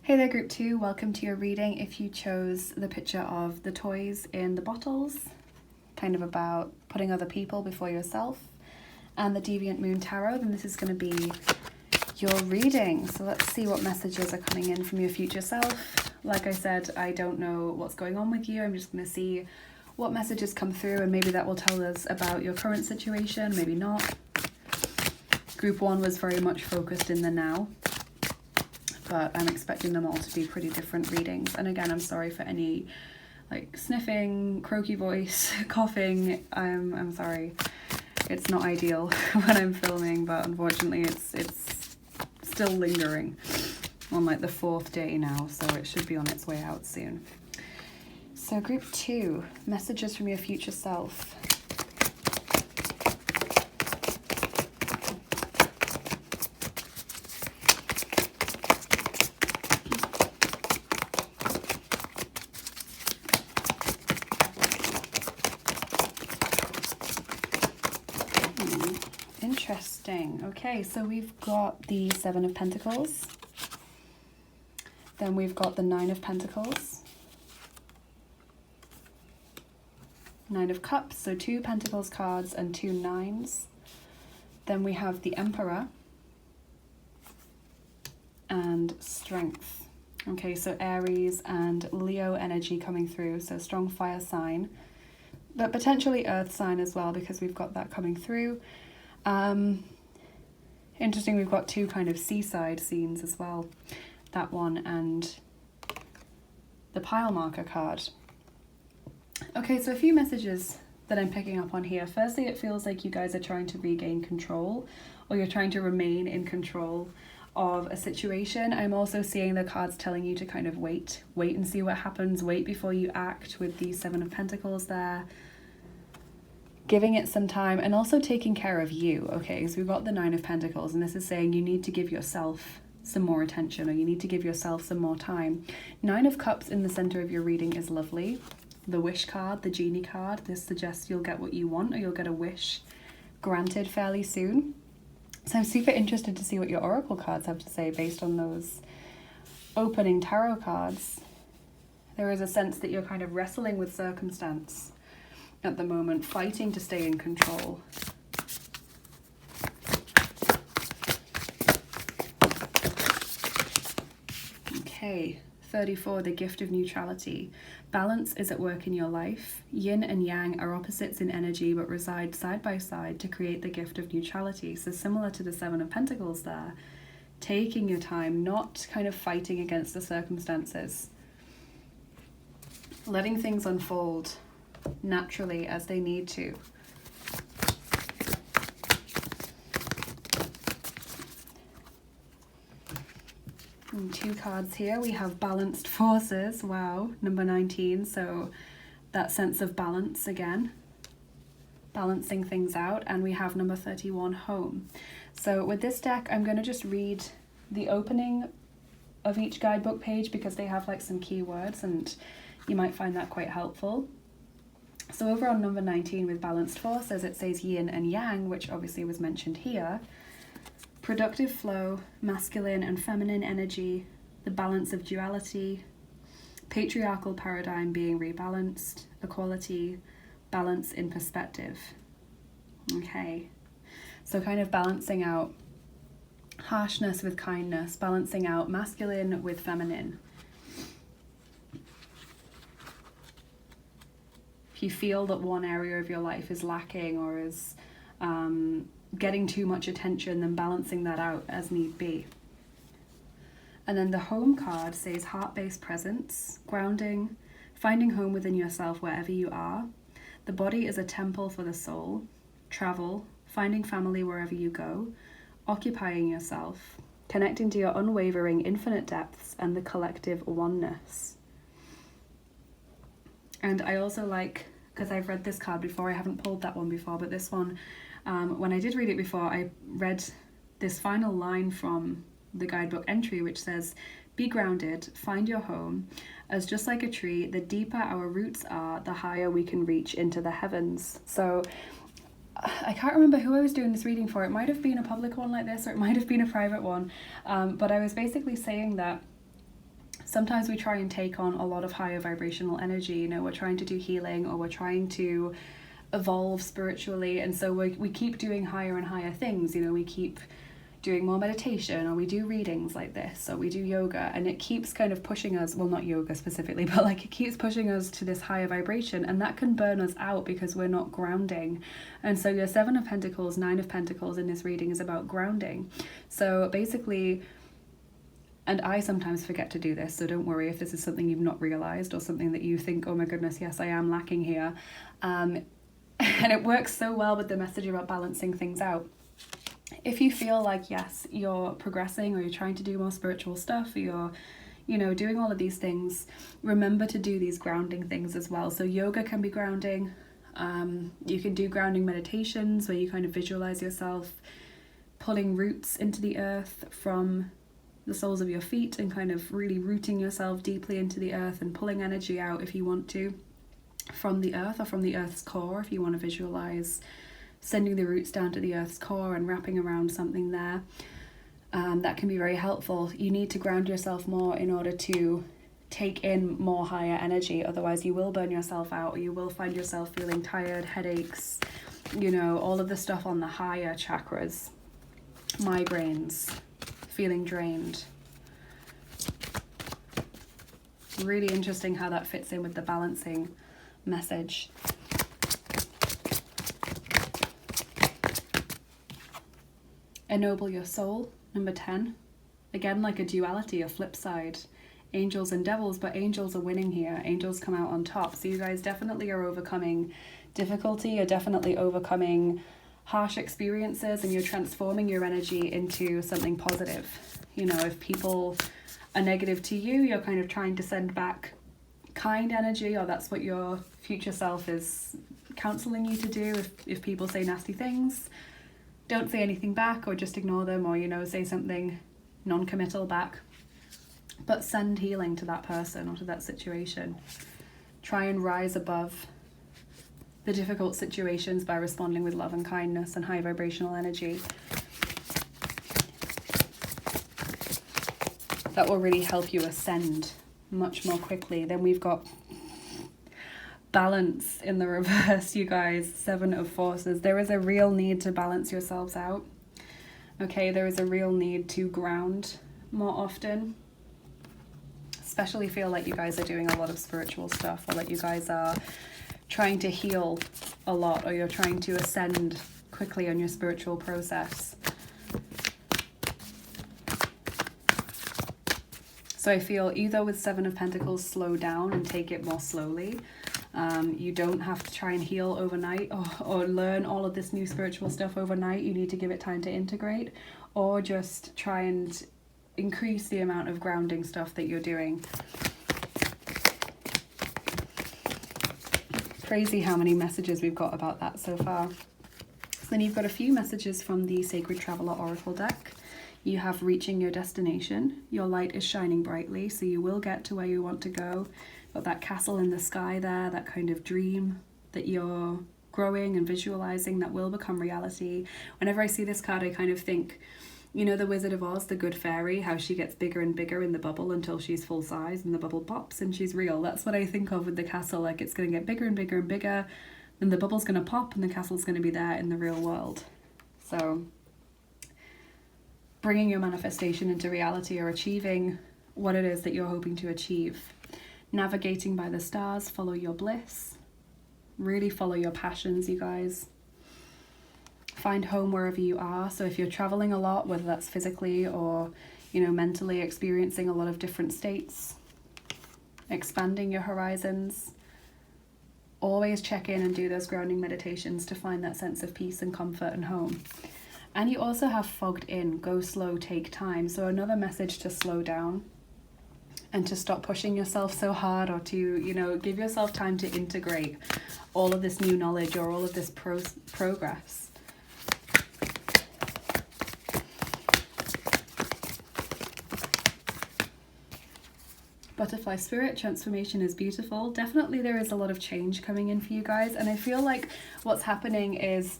Hey there, group 2. Welcome to your reading. If you chose the picture of the toys in the bottles, kind of about putting other people before yourself, and the Deviant Moon Tarot, then this is going to be your reading. So let's see what messages are coming in from your future self. Like I said, I don't know what's going on with you. I'm just going to see what messages come through, and maybe that will tell us about your current situation, maybe not. Group 1 was very much focused in the now, but I'm expecting them all to be pretty different readings. And again, I'm sorry for any like sniffing, croaky voice, coughing. I'm sorry. It's not ideal when I'm filming, but unfortunately it's still lingering on like the 4th day now, so it should be on its way out soon. So group 2, messages from your future self. Interesting. Okay, so we've got the 7 of Pentacles. Then we've got the 9 of Pentacles. 9 of Cups, so 2 Pentacles cards and 2 9s. Then we have the Emperor and Strength. Okay, so Aries and Leo energy coming through, so strong fire sign, but potentially earth sign as well, because we've got that coming through. Interesting, we've got 2 kind of seaside scenes as well, that one and the pile marker card. Okay, so a few messages that I'm picking up on here. Firstly, it feels like you guys are trying to regain control, or you're trying to remain in control of a situation. I'm also seeing the cards telling you to kind of wait and see what happens, wait before you act, with the 7 of Pentacles there. Giving it some time, and also taking care of you. Okay, so we've got the 9 of Pentacles, and this is saying you need to give yourself some more attention, or you need to give yourself some more time. 9 of Cups in the center of your reading is lovely. The wish card, the genie card, this suggests you'll get what you want, or you'll get a wish granted fairly soon. So I'm super interested to see what your oracle cards have to say based on those opening tarot cards. There is a sense that you're kind of wrestling with circumstance at the moment, fighting to stay in control. Okay, 34, the gift of neutrality. Balance is at work in your life. Yin and yang are opposites in energy, but reside side by side to create the gift of neutrality. So similar to the 7 of Pentacles there, taking your time, not kind of fighting against the circumstances, letting things unfold naturally as they need to. And 2 cards here. We have balanced forces. Wow, number 19. So that sense of balance again, balancing things out. And we have number 31, home. So with this deck, I'm going to just read the opening of each guidebook page because they have like some keywords and you might find that quite helpful. So over on number 19 with balanced forces, it says yin and yang, which obviously was mentioned here. Productive flow, masculine and feminine energy, the balance of duality, patriarchal paradigm being rebalanced, equality, balance in perspective. Okay, so kind of balancing out harshness with kindness, balancing out masculine with feminine. If you feel that one area of your life is lacking or is getting too much attention, then balancing that out as need be. And then the home card says heart-based presence, grounding, finding home within yourself wherever you are. The body is a temple for the soul. Travel, finding family wherever you go, occupying yourself, connecting to your unwavering infinite depths and the collective oneness. And I also like, because I've read this card before, I haven't pulled that one before, but this one, when I did read it before, I read this final line from the guidebook entry, which says, be grounded, find your home, as just like a tree, the deeper our roots are, the higher we can reach into the heavens. So I can't remember who I was doing this reading for. It might have been a public one like this, or it might have been a private one. But I was basically saying that sometimes we try and take on a lot of higher vibrational energy. You know, we're trying to do healing, or we're trying to evolve spiritually. And so we keep doing higher and higher things. You know, we keep doing more meditation, or we do readings like this, or we do yoga, and it keeps kind of pushing us, well, not yoga specifically, but like it keeps pushing us to this higher vibration, and that can burn us out because we're not grounding. And so your 7 of Pentacles, 9 of Pentacles in this reading is about grounding. So basically, and I sometimes forget to do this, so don't worry if this is something you've not realized or something that you think, oh my goodness, yes, I am lacking here. And it works so well with the message about balancing things out. If you feel like, yes, you're progressing, or you're trying to do more spiritual stuff, or you're, you know, doing all of these things, remember to do these grounding things as well. So yoga can be grounding. You can do grounding meditations where you kind of visualize yourself pulling roots into the earth from the soles of your feet and kind of really rooting yourself deeply into the earth and pulling energy out, if you want to, from the earth, or from the earth's core, if you want to visualize sending the roots down to the earth's core and wrapping around something there. That can be very helpful. You need to ground yourself more in order to take in more higher energy. Otherwise you will burn yourself out, or you will find yourself feeling tired, headaches, you know, all of the stuff on the higher chakras, migraines, feeling drained. Really interesting how that fits in with the balancing message. Ennoble your soul, number 10. Again, like a duality, a flip side. Angels and devils, but angels are winning here. Angels come out on top. So you guys definitely are overcoming difficulty. You're definitely overcoming harsh experiences, and you're transforming your energy into something positive. You know, if people are negative to you, you're kind of trying to send back kind energy, or that's what your future self is counseling you to do. If people say nasty things, don't say anything back, or just ignore them, or, you know, say something non-committal back, but send healing to that person or to that situation. Try and rise above the difficult situations by responding with love and kindness and high vibrational energy. That will really help you ascend much more quickly. Then we've got balance in the reverse, you guys. 7 of Forces. There is a real need to balance yourselves out. Okay, there is a real need to ground more often. Especially feel like you guys are doing a lot of spiritual stuff, or like you guys are trying to heal a lot, or you're trying to ascend quickly on your spiritual process. So I feel either with 7 of Pentacles, slow down and take it more slowly. You don't have to try and heal overnight, or learn all of this new spiritual stuff overnight. You need to give it time to integrate, or just try and increase the amount of grounding stuff that you're doing. Crazy how many messages we've got about that so far. So then you've got a few messages from the Sacred Traveler Oracle deck. You have reaching your destination. Your light is shining brightly, so you will get to where you want to go. Got that castle in the sky there, that kind of dream that you're growing and visualizing that will become reality. Whenever I see this card, I kind of think, you know, the Wizard of Oz, the good fairy, how she gets bigger and bigger in the bubble until she's full size and the bubble pops and she's real. That's what I think of with the castle. Like, it's going to get bigger and bigger and bigger, then the bubble's going to pop and the castle's going to be there in the real world. So bringing your manifestation into reality, or achieving what it is that you're hoping to achieve. Navigating by the stars, follow your bliss. Really follow your passions, you guys. Find home wherever you are. So if you're traveling a lot, whether that's physically or, you know, mentally, experiencing a lot of different states, expanding your horizons, always check in and do those grounding meditations to find that sense of peace and comfort and home. And you also have fogged in, go slow, take time. So another message to slow down and to stop pushing yourself so hard, or to, you know, give yourself time to integrate all of this new knowledge or all of this progress. Butterfly spirit, transformation is beautiful. Definitely there is a lot of change coming in for you guys, and I feel like what's happening is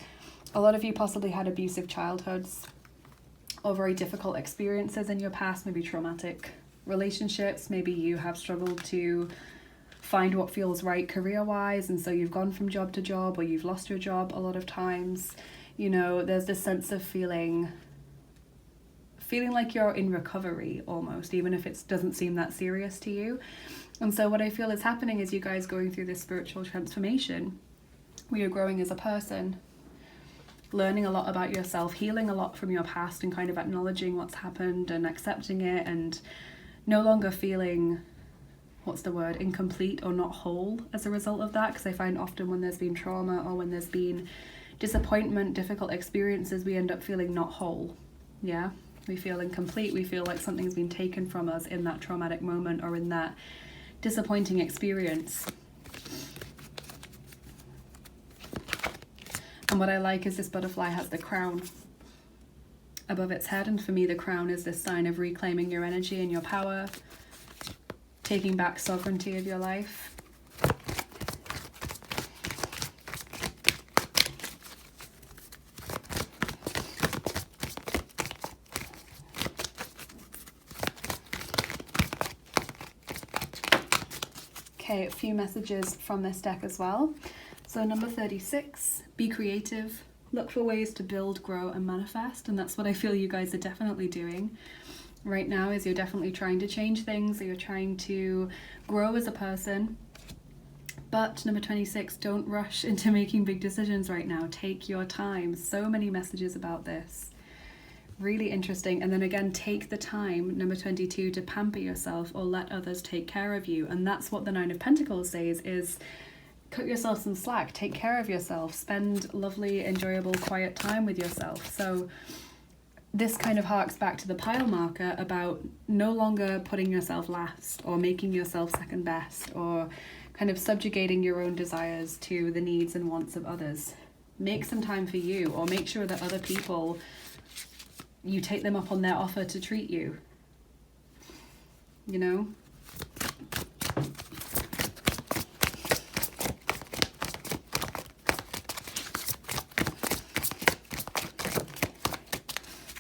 a lot of you possibly had abusive childhoods or very difficult experiences in your past, maybe traumatic relationships. Maybe you have struggled to find what feels right career-wise, and so you've gone from job to job, or you've lost your job a lot of times. You know, there's this sense of feeling like you're in recovery almost, even if it doesn't seem that serious to you. And so what I feel is happening is you guys going through this spiritual transformation where you're growing as a person, learning a lot about yourself, healing a lot from your past, and kind of acknowledging what's happened and accepting it, and no longer feeling, what's the word, incomplete or not whole as a result of that. Because I find often when there's been trauma or when there's been disappointment, difficult experiences, we end up feeling not whole. Yeah, we feel incomplete. We feel like something's been taken from us in that traumatic moment or in that disappointing experience. And what I like is this butterfly has the crown above its head, and for me the crown is this sign of reclaiming your energy and your power, taking back sovereignty of your life. Okay, a few messages from this deck as well. So number 36, be creative, look for ways to build, grow and manifest. And that's what I feel you guys are definitely doing right now, is you're definitely trying to change things, or you're trying to grow as a person. But number 26, don't rush into making big decisions right now. Take your time. So many messages about this. Really interesting. And then again, take the time, number 22, to pamper yourself or let others take care of you. And that's what the Nine of Pentacles says, is cut yourself some slack, take care of yourself, spend lovely, enjoyable, quiet time with yourself. So this kind of harks back to the pile marker about no longer putting yourself last or making yourself second best or kind of subjugating your own desires to the needs and wants of others. Make some time for you, or make sure that other people, you take them up on their offer to treat you, you know?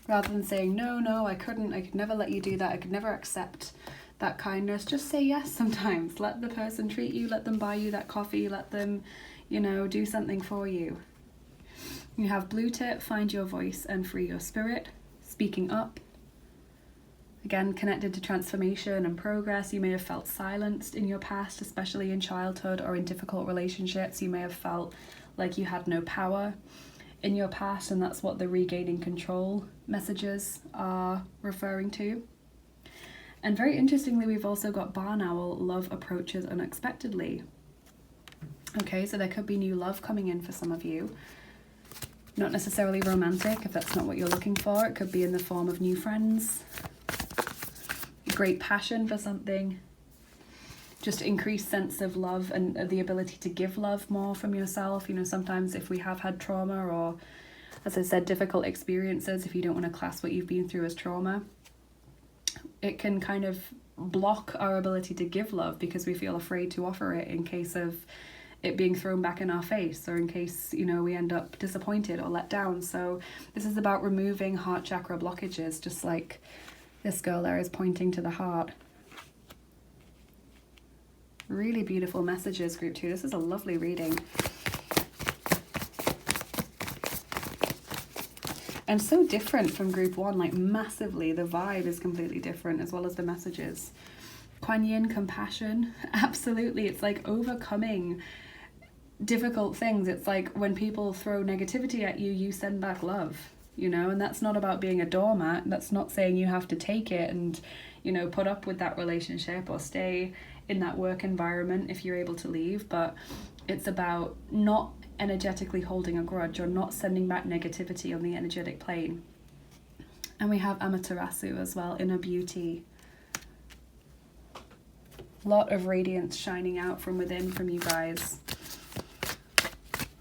Rather than saying, no, I could never let you do that, I could never accept that kindness, just say yes sometimes. Let the person treat you, let them buy you that coffee, let them, you know, do something for you. You have blue tip, find your voice and free your spirit. Speaking up, again, connected to transformation and progress. You may have felt silenced in your past, especially in childhood or in difficult relationships. You may have felt like you had no power in your past, and that's what the regaining control messages are referring to. And very interestingly, we've also got barn owl, love approaches unexpectedly. Okay, so there could be new love coming in for some of you. Not necessarily romantic, if that's not what you're looking for. It could be in the form of new friends, great passion for something. just increased sense of love and the ability to give love more from yourself. You know, sometimes if we have had trauma or, as I said, difficult experiences, if you don't want to class what you've been through as trauma, it can kind of block our ability to give love because we feel afraid to offer it in case of it being thrown back in our face, or in case, you know, we end up disappointed or let down. So this is about removing heart chakra blockages, just like this girl there is pointing to the heart. Really beautiful messages, group 2. This is a lovely reading. And so different from group 1, like massively. The vibe is completely different, as well as the messages. Kuan Yin, compassion. Absolutely. It's like overcoming difficult things. It's like when people throw negativity at you, you send back love, you know, and that's not about being a doormat. That's not saying you have to take it and, you know, put up with that relationship or stay in that work environment if you're able to leave, but it's about not energetically holding a grudge or not sending back negativity on the energetic plane. And we have Amaterasu as well, inner beauty. Lot of radiance shining out from within from you guys.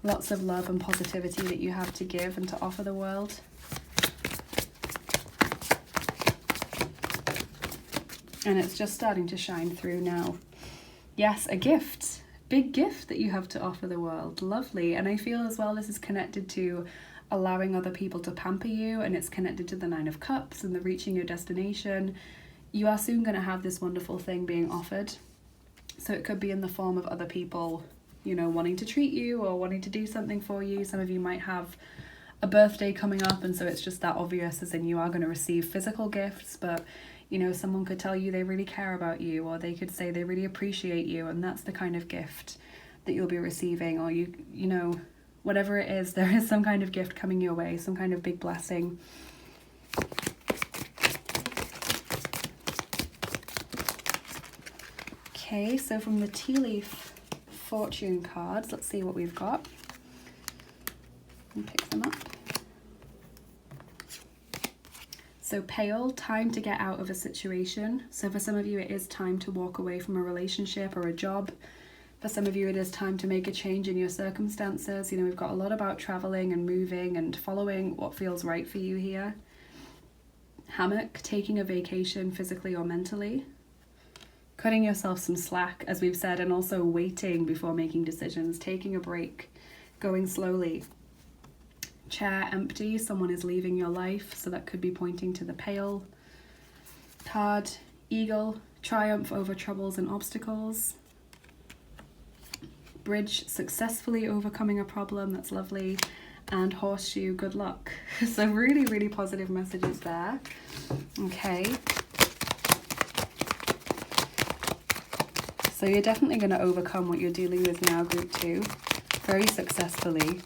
Lots of love and positivity that you have to give and to offer the world. And it's just starting to shine through now. Yes, a gift. Big gift that you have to offer the world. Lovely. And I feel as well this is connected to allowing other people to pamper you, and it's connected to the 9 of Cups and the reaching your destination. You are soon going to have this wonderful thing being offered. So it could be in the form of other people, you know, wanting to treat you or wanting to do something for you. Some of you might have a birthday coming up, and so it's just that obvious, as in you are going to receive physical gifts, but you know, someone could tell you they really care about you, or they could say they really appreciate you, and that's the kind of gift that you'll be receiving. Or you know, whatever it is, there is some kind of gift coming your way, some kind of big blessing. Okay, so from the tea leaf fortune cards, let's see what we've got. And pick them up. So pale, time to get out of a situation. So for some of you, it is time to walk away from a relationship or a job. For some of you, it is time to make a change in your circumstances. You know, we've got a lot about traveling and moving and following what feels right for you here. Hammock, taking a vacation physically or mentally. Cutting yourself some slack, as we've said, and also waiting before making decisions, taking a break, going slowly. Chair empty, someone is leaving your life, so that could be pointing to the pale. Card, eagle, triumph over troubles and obstacles. Bridge, successfully overcoming a problem, that's lovely. And horseshoe, good luck. So really, really positive messages there. Okay. So you're definitely going to overcome what you're dealing with now, group 2, very successfully.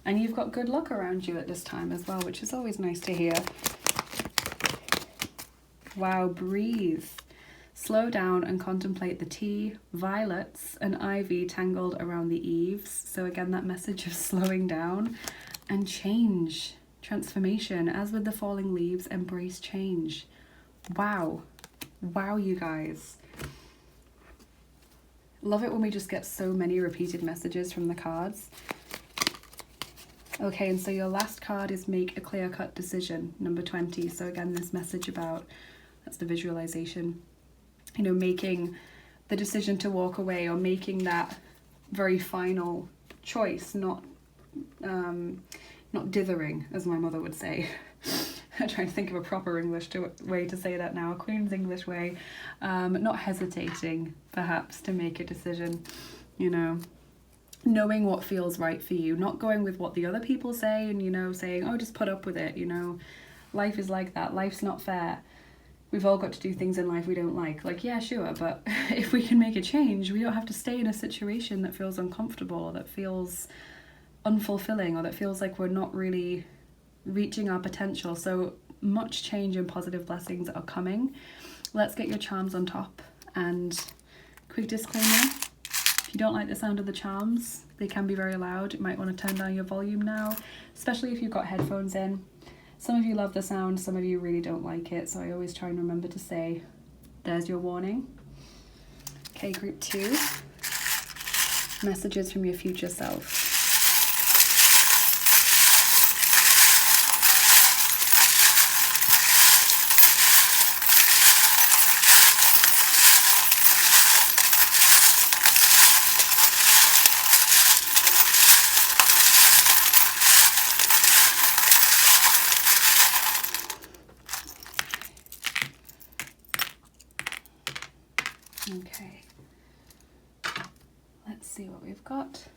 And you've got good luck around you at this time as well, which is always nice to hear. Wow, breathe. Slow down and contemplate the tea, violets and ivy tangled around the eaves. So again, that message of slowing down and change, transformation. As with the falling leaves, embrace change. Wow. Wow, you guys. Love it when we just get so many repeated messages from the cards. Okay, and so your last card is make a clear-cut decision, number 20. So again, this message about, that's the visualization, you know, making the decision to walk away, or making that very final choice, not dithering, as my mother would say. I'm trying to think of a proper English way to say that now, a Queen's English way. Not hesitating, perhaps, to make a decision, you know. Knowing what feels right for you, not going with what the other people say and, you know, saying, oh, just put up with it, you know. Life is like that. Life's not fair. We've all got to do things in life we don't like. Like, yeah, sure, but if we can make a change, we don't have to stay in a situation that feels uncomfortable, or that feels unfulfilling, or that feels like we're not really reaching our potential. So much change and positive blessings are coming. Let's get your charms on top. And quick disclaimer, if you don't like the sound of the charms, They can be very loud. You might want to turn down your volume now, especially if you've got headphones in. Some of you love the sound, some of you really don't like it, so I always try and remember to say, there's your warning. Okay, group 2, messages from your future self. Okay, let's see what we've got.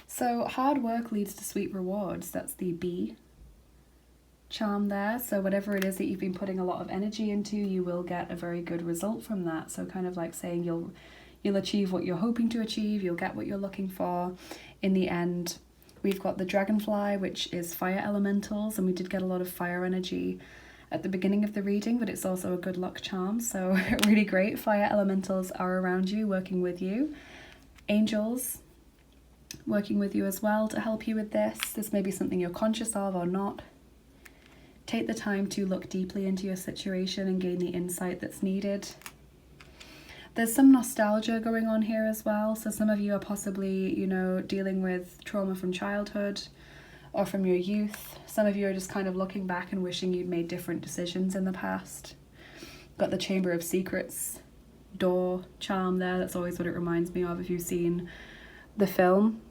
So hard work leads to sweet rewards. That's the B charm there. So whatever it is that you've been putting a lot of energy into, you will get a very good result from that. So kind of like saying you'll achieve what you're hoping to achieve, you'll get what you're looking for in the end. We've got the dragonfly, which is fire elementals, and we did get a lot of fire energy at the beginning of the reading, but it's also a good luck charm, so really great. Fire elementals are around you, working with you. Angels working with you as well to help you with this. This may be something you're conscious of or not. Take the time to look deeply into your situation and gain the insight that's needed. There's some nostalgia going on here as well, so some of you are possibly, you know, dealing with trauma from childhood or from your youth. Some of you are just kind of looking back and wishing you'd made different decisions in the past. Got the Chamber of Secrets door charm there. That's always what it reminds me of if you've seen the film,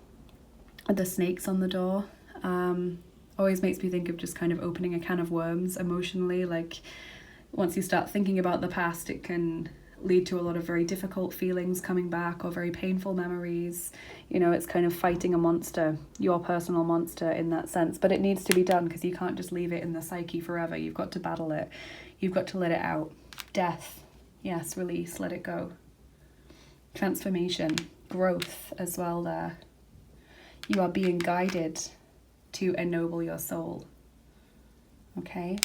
the snakes on the door. Always makes me think of just kind of opening a can of worms emotionally. Like once you start thinking about the past, it can lead to a lot of very difficult feelings coming back or very painful memories. You know, it's kind of fighting a monster, your personal monster in that sense, but it needs to be done because you can't just leave it in the psyche forever. You've got to battle it. You've got to let it out. Death, yes, release, let it go. Transformation, growth as well there. You are being guided to ennoble your soul. Okay.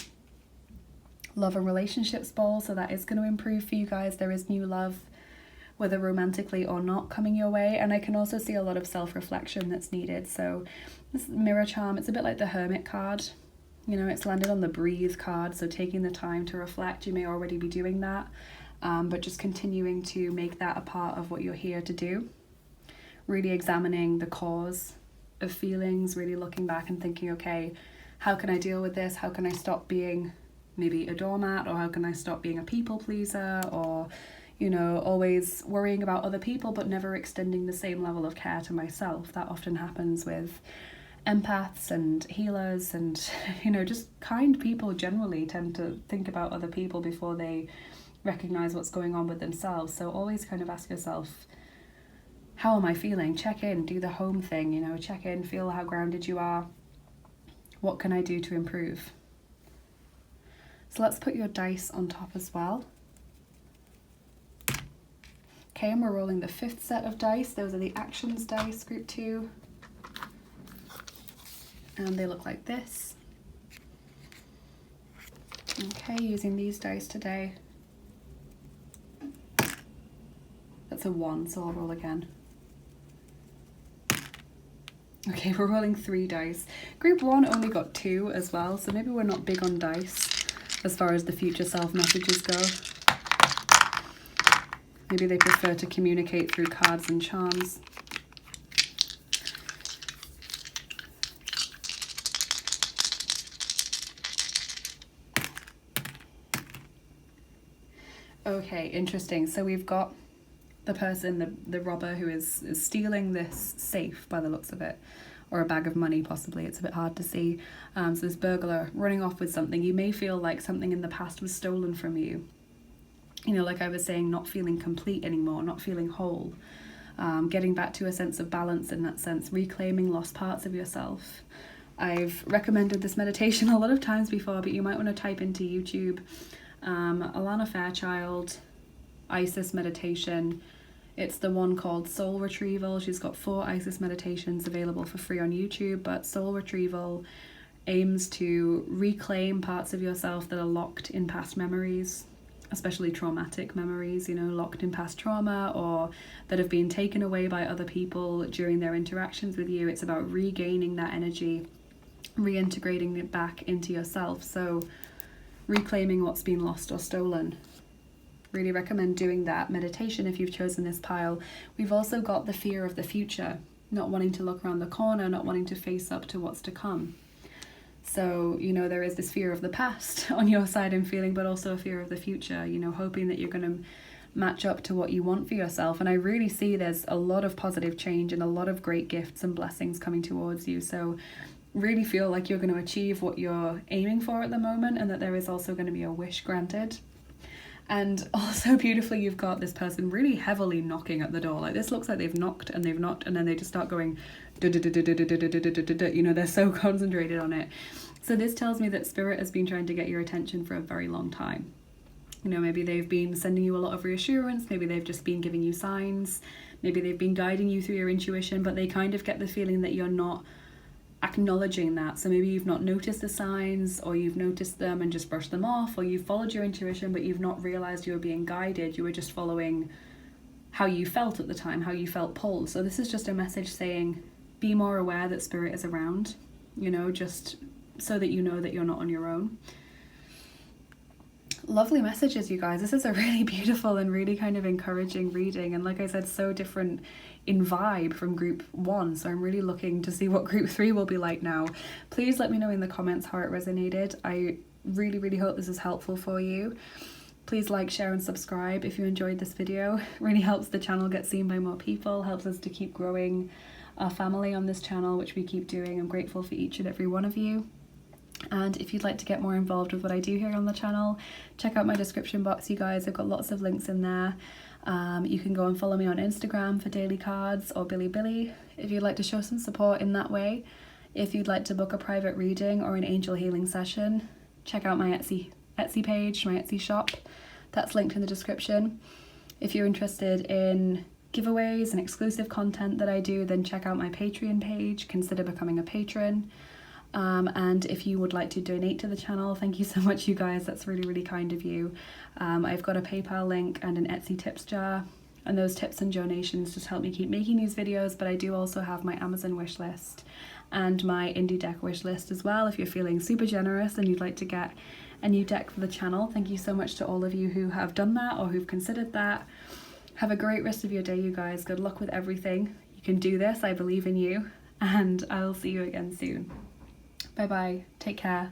Love and relationships ball, so that is going to improve for you guys. There is new love, whether romantically or not, coming your way, and I can also see a lot of self-reflection that's needed. So this mirror charm, it's a bit like the Hermit card, you know, it's landed on the Breathe card, so taking the time to reflect. You may already be doing that, but just continuing to make that a part of what you're here to do. Really examining the cause of feelings, really looking back and thinking, okay, how can I deal with this? How can I stop being maybe a doormat, or how can I stop being a people pleaser, or, you know, always worrying about other people but never extending the same level of care to myself. That often happens with empaths and healers, and, you know, just kind people generally tend to think about other people before they recognize what's going on with themselves. So always kind of ask yourself, how am I feeling? Check in, do the home thing, you know, check in, feel how grounded you are. What can I do to improve? So let's put your dice on top as well. Okay, and we're rolling the 5th set of dice. Those are the actions dice, group 2. And they look like this. Okay, using these dice today. That's a 1, so I'll roll again. Okay, we're rolling 3 dice. Group 1 only got 2 as well, so maybe we're not big on dice as far as the future self messages go. Maybe they prefer to communicate through cards and charms. Okay, interesting. So we've got the person, the robber, who is stealing this safe by the looks of it, or a bag of money possibly. It's a bit hard to see. So this burglar running off with something. You may feel like something in the past was stolen from you. You know, like I was saying, not feeling complete anymore, not feeling whole. Getting back to a sense of balance in that sense, reclaiming lost parts of yourself. I've recommended this meditation a lot of times before, but you might want to type into YouTube Alana Fairchild Isis meditation. It's the one called Soul Retrieval. She's got 4 Isis meditations available for free on YouTube, but Soul Retrieval aims to reclaim parts of yourself that are locked in past memories, especially traumatic memories, you know, locked in past trauma or that have been taken away by other people during their interactions with you. It's about regaining that energy, reintegrating it back into yourself. So reclaiming what's been lost or stolen. Really recommend doing that meditation if you've chosen this pile. We've also got the fear of the future, not wanting to look around the corner, not wanting to face up to what's to come. So, you know, there is this fear of the past on your side I'm feeling, but also a fear of the future, you know, hoping that you're going to match up to what you want for yourself. And I really see there's a lot of positive change and a lot of great gifts and blessings coming towards you. So really feel like you're going to achieve what you're aiming for at the moment, and that there is also going to be a wish granted. And also beautifully, you've got this person really heavily knocking at the door. Like, this looks like they've knocked and they've knocked, and then they just start going, you know, they're so concentrated on it. So this tells me that spirit has been trying to get your attention for a very long time. You know, maybe they've been sending you a lot of reassurance, maybe they've just been giving you signs, maybe they've been guiding you through your intuition, but they kind of get the feeling that you're not acknowledging that. So maybe you've not noticed the signs, or you've noticed them and just brushed them off, or you've followed your intuition but you've not realized you were being guided. You were just following how you felt at the time, how you felt pulled. So this is just a message saying, be more aware that spirit is around, you know, just so that you know that you're not on your own. Lovely messages, you guys. This is a really beautiful and really kind of encouraging reading, and like I said, so different in vibe from group 1, so I'm really looking to see what group 3 will be like now. Please let me know in the comments how it resonated. I really hope this is helpful for you. Please like, share and subscribe if you enjoyed this video. It really helps the channel get seen by more people, helps us to keep growing our family on this channel, which we keep doing. I'm grateful for each and every one of you. And if you'd like to get more involved with what I do here on the channel, check out my description box, you guys. I've got lots of links in there. You can go and follow me on Instagram for daily cards, or Billy if you'd like to show some support in that way. If you'd like to book a private reading or an angel healing session, check out my Etsy page, my Etsy shop. That's linked in the description. If you're interested in giveaways and exclusive content that I do, then check out my Patreon page. Consider becoming a patron. And if you would like to donate to the channel, thank you so much, you guys. That's really kind of you. I've got a PayPal link and an Etsy tips jar, and those tips and donations just help me keep making these videos. But I do also have my Amazon wish list and my indie deck wish list as well, if you're feeling super generous and you'd like to get a new deck for the channel. Thank you so much to all of you who have done that or who've considered that. Have a great rest of your day, you guys. Good luck with everything. You can do this. I believe in you, and I'll see you again soon. Bye bye. Take care.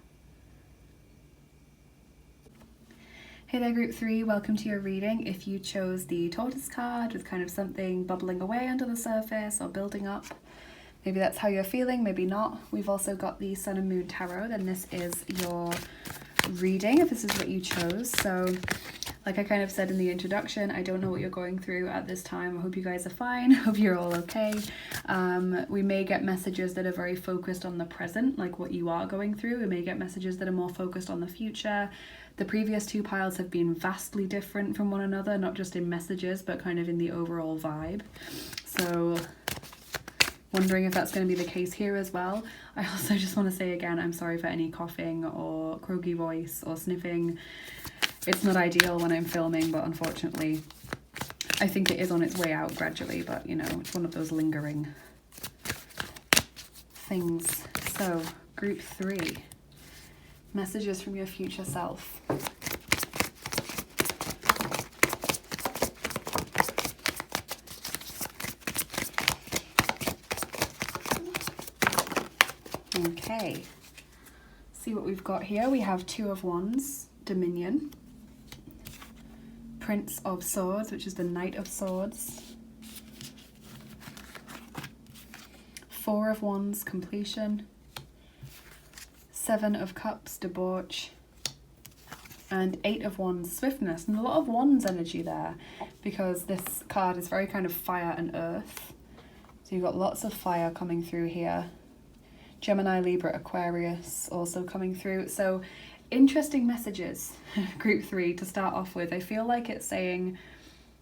Hey there, group 3. Welcome to your reading. If you chose the Tortoise card with kind of something bubbling away under the surface or building up, maybe that's how you're feeling, maybe not. We've also got the Sun and Moon Tarot, then this is your reading if this is what you chose. So like I kind of said in the introduction, I don't know what you're going through at this time. I hope you guys are fine. Hope you're all okay. We may get messages that are very focused on the present, like what you are going through. We may get messages that are more focused on the future. The previous 2 piles have been vastly different from one another, not just in messages, but kind of in the overall vibe. So wondering if that's going to be the case here as well. I also just want to say again, I'm sorry for any coughing or croaky voice or sniffing. It's not ideal when I'm filming, but unfortunately I think it is on its way out gradually, but you know, it's one of those lingering things. So group 3, messages from your future self. Okay, see what we've got here. We have 2 of Wands, Dominion, Prince of Swords, which is the Knight of Swords, 4 of Wands, Completion, 7 of Cups, Debauch, and 8 of Wands, Swiftness. And a lot of Wands energy there, because this card is very kind of fire and earth. So you've got lots of fire coming through here. Gemini, Libra, Aquarius also coming through. So interesting messages, group 3, to start off with. I feel like it's saying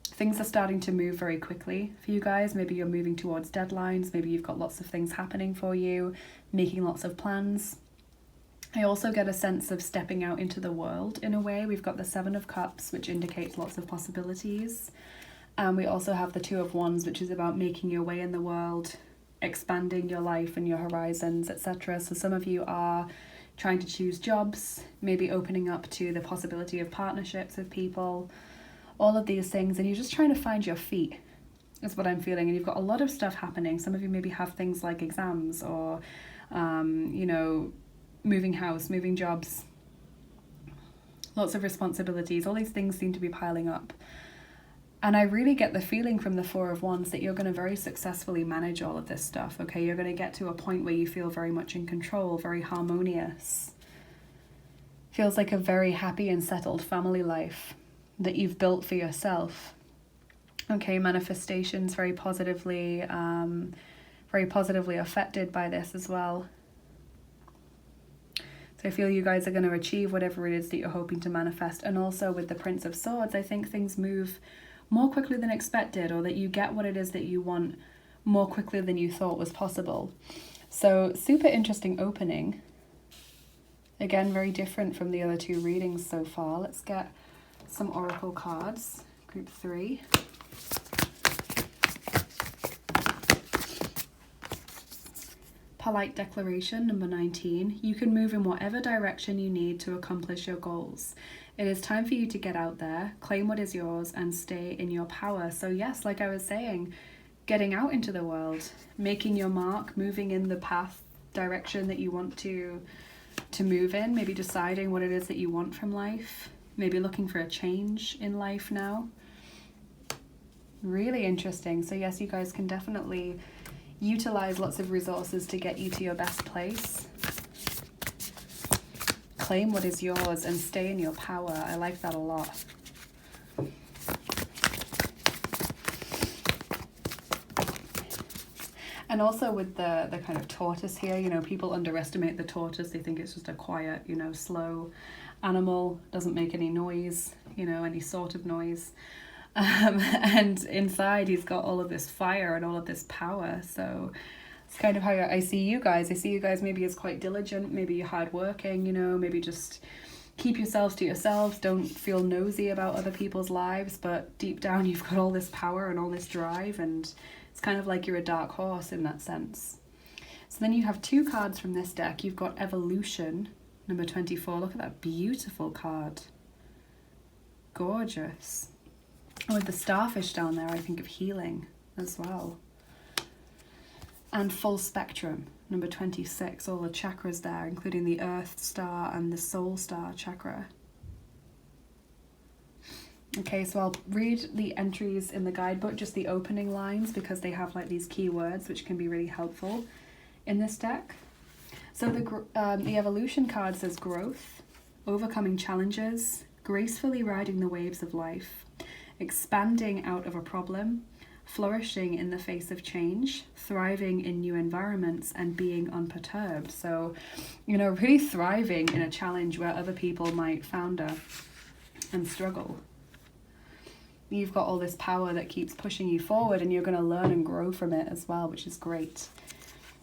things are starting to move very quickly for you guys. Maybe you're moving towards deadlines. Maybe you've got lots of things happening for you, making lots of plans. I also get a sense of stepping out into the world in a way. We've got the Seven of Cups, which indicates lots of possibilities. And we also have the Two of Wands, which is about making your way in the world, expanding your life and your horizons, etc. So some of you are trying to choose jobs, maybe opening up to the possibility of partnerships with people, all of these things, and you're just trying to find your feet, is what I'm feeling. And you've got a lot of stuff happening. Some of you maybe have things like exams or, you know, moving house, moving jobs, lots of responsibilities. All these things seem to be piling up. And I really get the feeling from the Four of Wands that you're going to very successfully manage all of this stuff, okay? You're going to get to a point where you feel very much in control, very harmonious. Feels like a very happy and settled family life that you've built for yourself. Okay, manifestations very positively affected by this as well. So I feel you guys are going to achieve whatever it is that you're hoping to manifest. And also with the Prince of Swords, I think things move more quickly than expected, or that you get what it is that you want more quickly than you thought was possible. So super interesting opening. Again, very different from the other two readings so far. Let's get some oracle cards. Group 3. Polite declaration, number 19. You can move in whatever direction you need to accomplish your goals. It is time for you to get out there, claim what is yours, and stay in your power. So yes, like I was saying, getting out into the world, making your mark, moving in the path, direction that you want to move in, maybe deciding what it is that you want from life, maybe looking for a change in life now. Really interesting. So yes, you guys can definitely utilize lots of resources to get you to your best place. Claim what is yours and stay in your power. I like that a lot. And also with the kind of tortoise here, you know, people underestimate the tortoise. They think it's just a quiet, you know, slow animal, doesn't make any noise, you know, any sort of noise. And inside he's got all of this fire and all of this power. So it's kind of how I see you guys. I see you guys maybe as quite diligent, maybe you're hardworking, you know, maybe just keep yourselves to yourselves, don't feel nosy about other people's lives, but deep down you've got all this power and all this drive, and it's kind of like you're a dark horse in that sense. So then you have two cards from this deck. You've got Evolution, number 24. Look at that beautiful card. Gorgeous. And with the starfish down there, I think of healing as well. And Full Spectrum, number 26, all the chakras there, including the Earth Star and the Soul Star chakra. Okay, so I'll read the entries in the guidebook, just the opening lines, because they have like these keywords which can be really helpful in this deck. So the Evolution card says growth, overcoming challenges, gracefully riding the waves of life, expanding out of a problem, flourishing in the face of change, thriving in new environments, and being unperturbed. So, you know, really thriving in a challenge where other people might founder and struggle. You've got all this power that keeps pushing you forward, and you're going to learn and grow from it as well, which is great.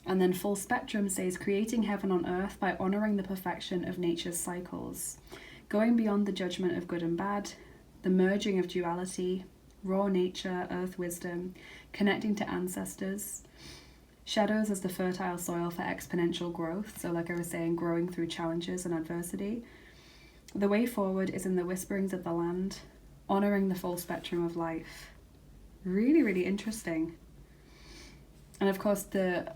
And then Full Spectrum says creating heaven on earth by honoring the perfection of nature's cycles, going beyond the judgment of good and bad, the merging of duality, raw nature, earth wisdom, connecting to ancestors, shadows as the fertile soil for exponential growth. So like I was saying, growing through challenges and adversity. The way forward is in the whisperings of the land, honoring the full spectrum of life. Really, really interesting. And of course, the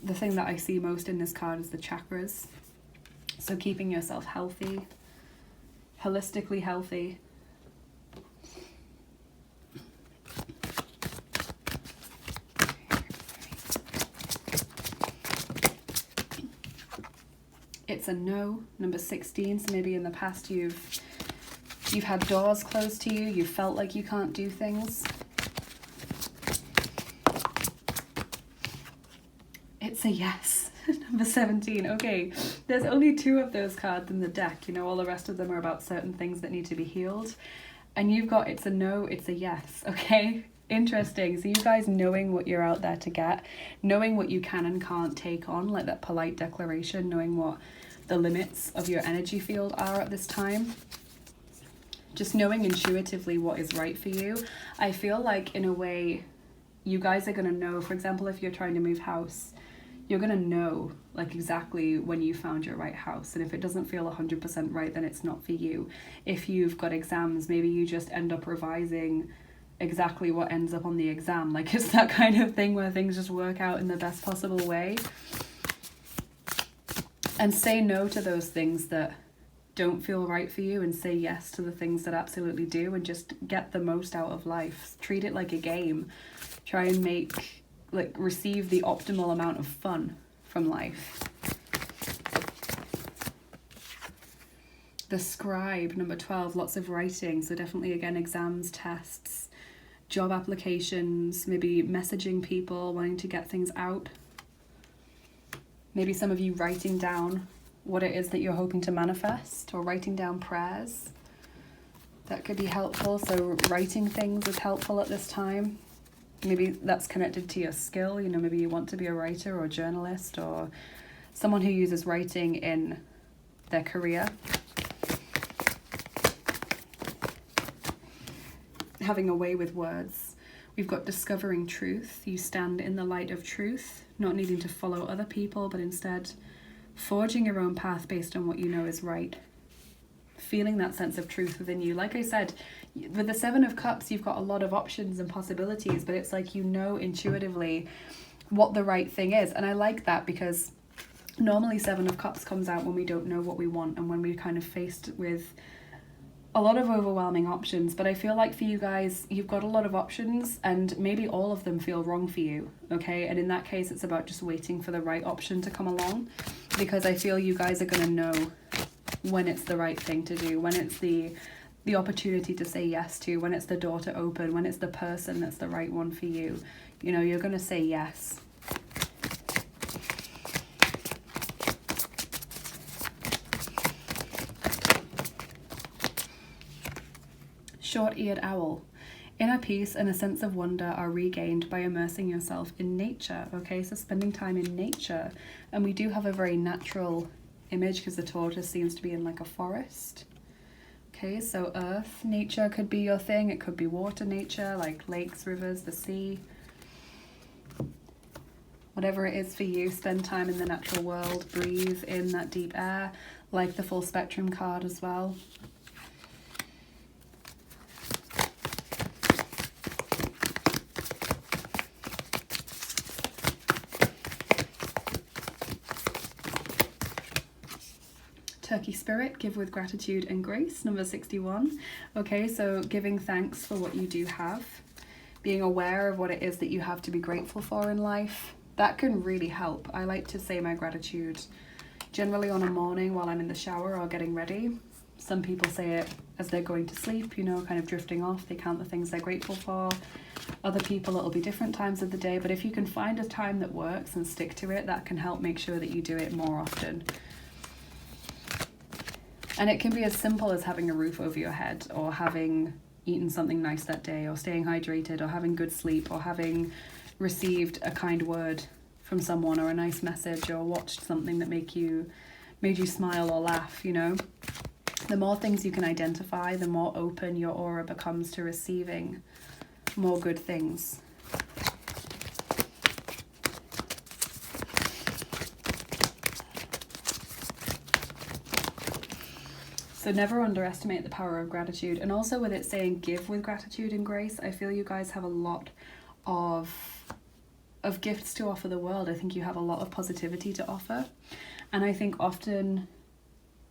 thing that I see most in this card is the chakras. So keeping yourself healthy, holistically healthy. It's a no, number 16. So maybe in the past you've had doors closed to you, you felt like you can't do things. It's a yes, number 17. Okay, there's only 2 of those cards in the deck. You know, all the rest of them are about certain things that need to be healed. And you've got it's a no, it's a yes, okay? Interesting. So you guys knowing what you're out there to get, knowing what you can and can't take on, like that polite declaration, knowing what the limits of your energy field are at this time. Just knowing intuitively what is right for you. I feel like in a way you guys are going to know, for example, if you're trying to move house, you're going to know like exactly when you found your right house. And if it doesn't feel 100% right, then it's not for you. If you've got exams, maybe you just end up revising exactly what ends up on the exam. Like it's that kind of thing where things just work out in the best possible way. And say no to those things that don't feel right for you and say yes to the things that absolutely do, and just get the most out of life. Treat it like a game. Try and receive the optimal amount of fun from life. The scribe, number 12, lots of writing. So definitely, again, exams, tests, job applications, maybe messaging people, wanting to get things out. Maybe some of you writing down what it is that you're hoping to manifest, or writing down prayers. That could be helpful. So writing things is helpful at this time. Maybe that's connected to your skill. You know, maybe you want to be a writer or a journalist or someone who uses writing in their career. Having a way with words. We've got discovering truth. You stand in the light of truth, not needing to follow other people, but instead forging your own path based on what you know is right. Feeling that sense of truth within you. Like I said, with the 7 of Cups, you've got a lot of options and possibilities, but it's like you know intuitively what the right thing is. And I like that, because normally 7 of Cups comes out when we don't know what we want and when we're kind of faced with a lot of overwhelming options. But I feel like for you guys, you've got a lot of options and maybe all of them feel wrong for you, okay? And in that case, it's about just waiting for the right option to come along, because I feel you guys are going to know when it's the right thing to do, when it's the opportunity to say yes to, when it's the door to open, when it's the person that's the right one for you. You know, you're going to say yes. Short-eared owl. Inner peace and a sense of wonder are regained by immersing yourself in nature. Okay, so spending time in nature. And we do have a very natural image because the tortoise seems to be in like a forest. Okay, so earth, nature could be your thing. It could be water nature, like lakes, rivers, the sea. Whatever it is for you, spend time in the natural world. Breathe in that deep air, like the full spectrum card as well. Turkey spirit, give with gratitude and grace, number 61. Okay, so giving thanks for what you do have, being aware of what it is that you have to be grateful for in life. That can really help. I like to say my gratitude generally on a morning while I'm in the shower or getting ready. Some people say it as they're going to sleep, you know, kind of drifting off. They count the things they're grateful for. Other people, it'll be different times of the day, but if you can find a time that works and stick to it, that can help make sure that you do it more often. And it can be as simple as having a roof over your head, or having eaten something nice that day, or staying hydrated, or having good sleep, or having received a kind word from someone, or a nice message, or watched something that made you smile or laugh, you know. The more things you can identify, the more open your aura becomes to receiving more good things. So never underestimate the power of gratitude. And also with it saying give with gratitude and grace, I feel you guys have a lot of gifts to offer the world. I think you have a lot of positivity to offer. And I think often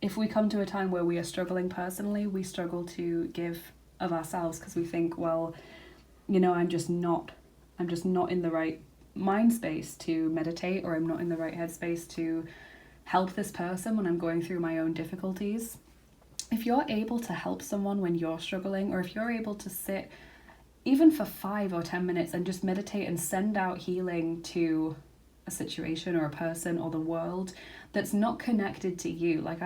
if we come to a time where we are struggling personally, we struggle to give of ourselves because we think, well, you know, I'm just not in the right mind space to meditate, or I'm not in the right headspace to help this person when I'm going through my own difficulties. If you're able to help someone when you're struggling, or if you're able to sit even for 5 or 10 minutes and just meditate and send out healing to a situation or a person or the world that's not connected to you. Like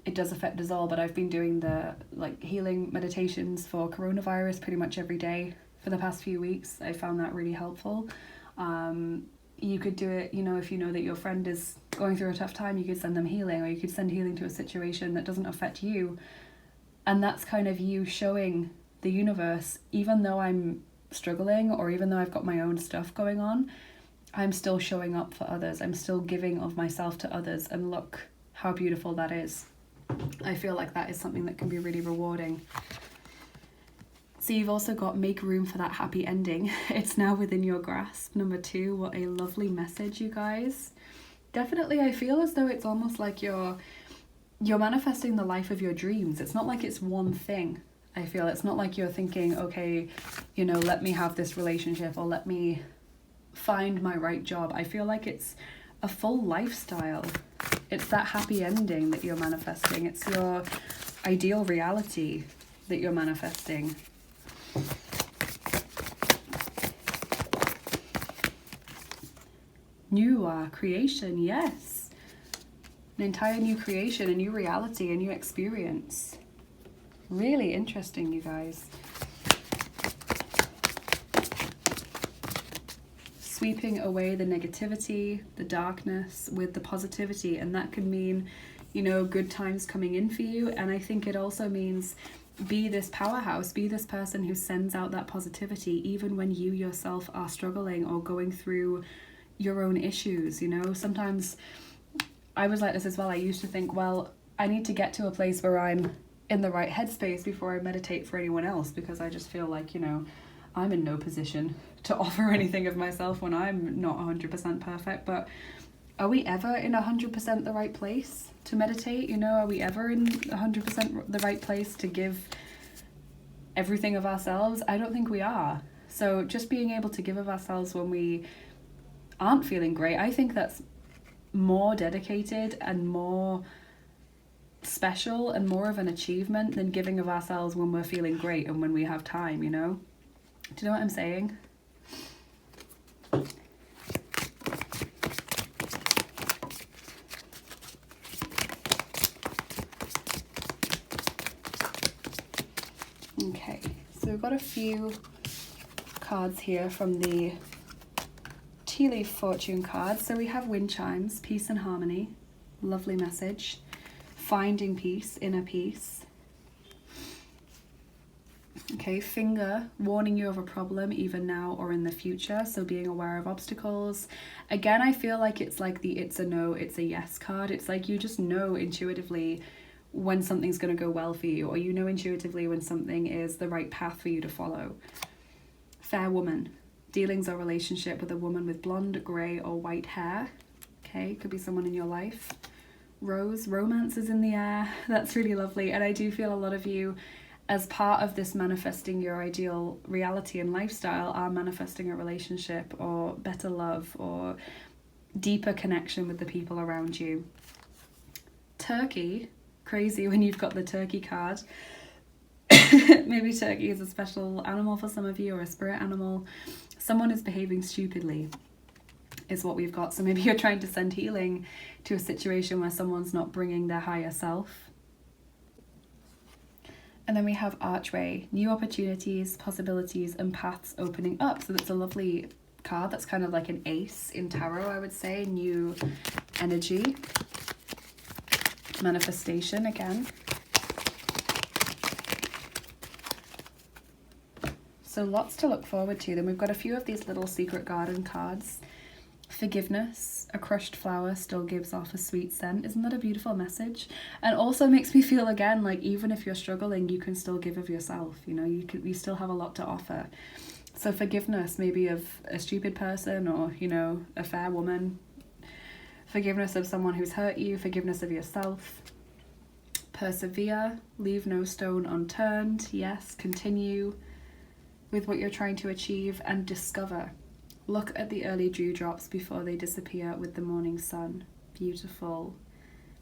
it does affect us all, but I've been doing the healing meditations for coronavirus pretty much every day for the past few weeks. I found that really helpful. you could do it, you know, if you know that your friend is going through a tough time, you could send them healing, or you could send healing to a situation that doesn't affect you. And that's kind of you showing the universe, even though I'm struggling, or even though I've got my own stuff going on, I'm still showing up for others. I'm still giving of myself to others, and look how beautiful that is. I feel like that is something that can be really rewarding. So you've also got make room for that happy ending. It's now within your grasp. Number 2, what a lovely message, you guys. Definitely, I feel as though it's almost like you're manifesting the life of your dreams. It's not like it's one thing. I feel it's not like you're thinking, okay, you know, let me have this relationship, or let me find my right job. I feel like it's a full lifestyle. It's that happy ending that you're manifesting. It's your ideal reality that you're manifesting. New creation, yes. An entire new creation, a new reality, a new experience. Really interesting, you guys. Sweeping away the negativity, the darkness with the positivity, and that could mean, you know, good times coming in for you. And I think it also means be this powerhouse, be this person who sends out that positivity even when you yourself are struggling or going through your own issues. You know, sometimes I was like this as well. I used to think, well, I need to get to a place where I'm in the right headspace before I meditate for anyone else, because I just feel like, you know, I'm in no position to offer anything of myself when I'm not 100% perfect. But are we ever in 100% the right place to meditate? You know, are we ever in 100% the right place to give everything of ourselves? I don't think we are. So just being able to give of ourselves when we aren't feeling great, I think that's more dedicated and more special and more of an achievement than giving of ourselves when we're feeling great and when we have time, you know? Do you know what I'm saying? Okay, so we've got a few cards here from the tea leaf fortune cards. So we have wind chimes, peace and harmony, lovely message. Finding peace, inner peace. Okay, finger, warning you of a problem either now or in the future, so being aware of obstacles. Again, I feel like it's like the it's a no, it's a yes card. It's like you just know intuitively when something's going to go well for you, or you know intuitively when something is the right path for you to follow. Fair woman, dealings or relationship with a woman with blonde, grey or white hair. Okay, could be someone in your life. Rose, romance is in the air. That's really lovely. And I do feel a lot of you, as part of this manifesting your ideal reality and lifestyle, are manifesting a relationship or better love or deeper connection with the people around you. Turkey, crazy when you've got the turkey card. Maybe turkey is a special animal for some of you, or a spirit animal. Someone is behaving stupidly is what we've got. So maybe you're trying to send healing to a situation where someone's not bringing their higher self. And then we have archway, new opportunities, possibilities and paths opening up. So that's a lovely card. That's kind of like an ace in tarot, I would say. New energy, manifestation again. So lots to look forward to. Then we've got a few of these little secret garden cards. Forgiveness, a crushed flower still gives off a sweet scent. Isn't that a beautiful message? And also makes me feel again like even if you're struggling, you can still give of yourself. You know, you still have a lot to offer. So forgiveness, maybe of a stupid person, or, you know, a fair woman. Forgiveness of someone who's hurt you. Forgiveness of yourself. Persevere, leave no stone unturned. Yes, continue with what you're trying to achieve. And discover. Look at the early dewdrops before they disappear with the morning sun. Beautiful.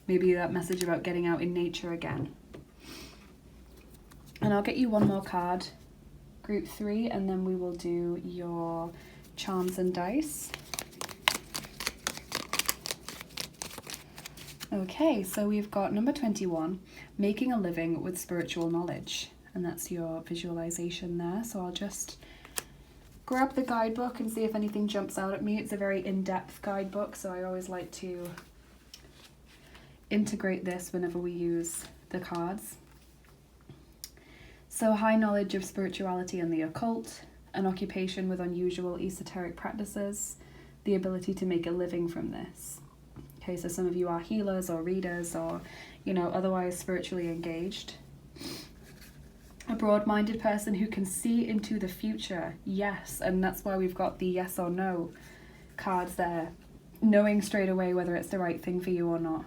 Maybe that message about getting out in nature again. And I'll get you one more card, group 3, and then we will do your charms and dice. Okay, so we've got number 21, making a living with spiritual knowledge. And that's your visualization there. So I'll just grab the guidebook and see if anything jumps out at me. It's a very in-depth guidebook, so I always like to integrate this whenever we use the cards. So high knowledge of spirituality and the occult, an occupation with unusual esoteric practices, the ability to make a living from this. Okay, so some of you are healers or readers or, you know, otherwise spiritually engaged. A broad-minded person who can see into the future. Yes, and that's why we've got the yes or no cards there. Knowing straight away whether it's the right thing for you or not.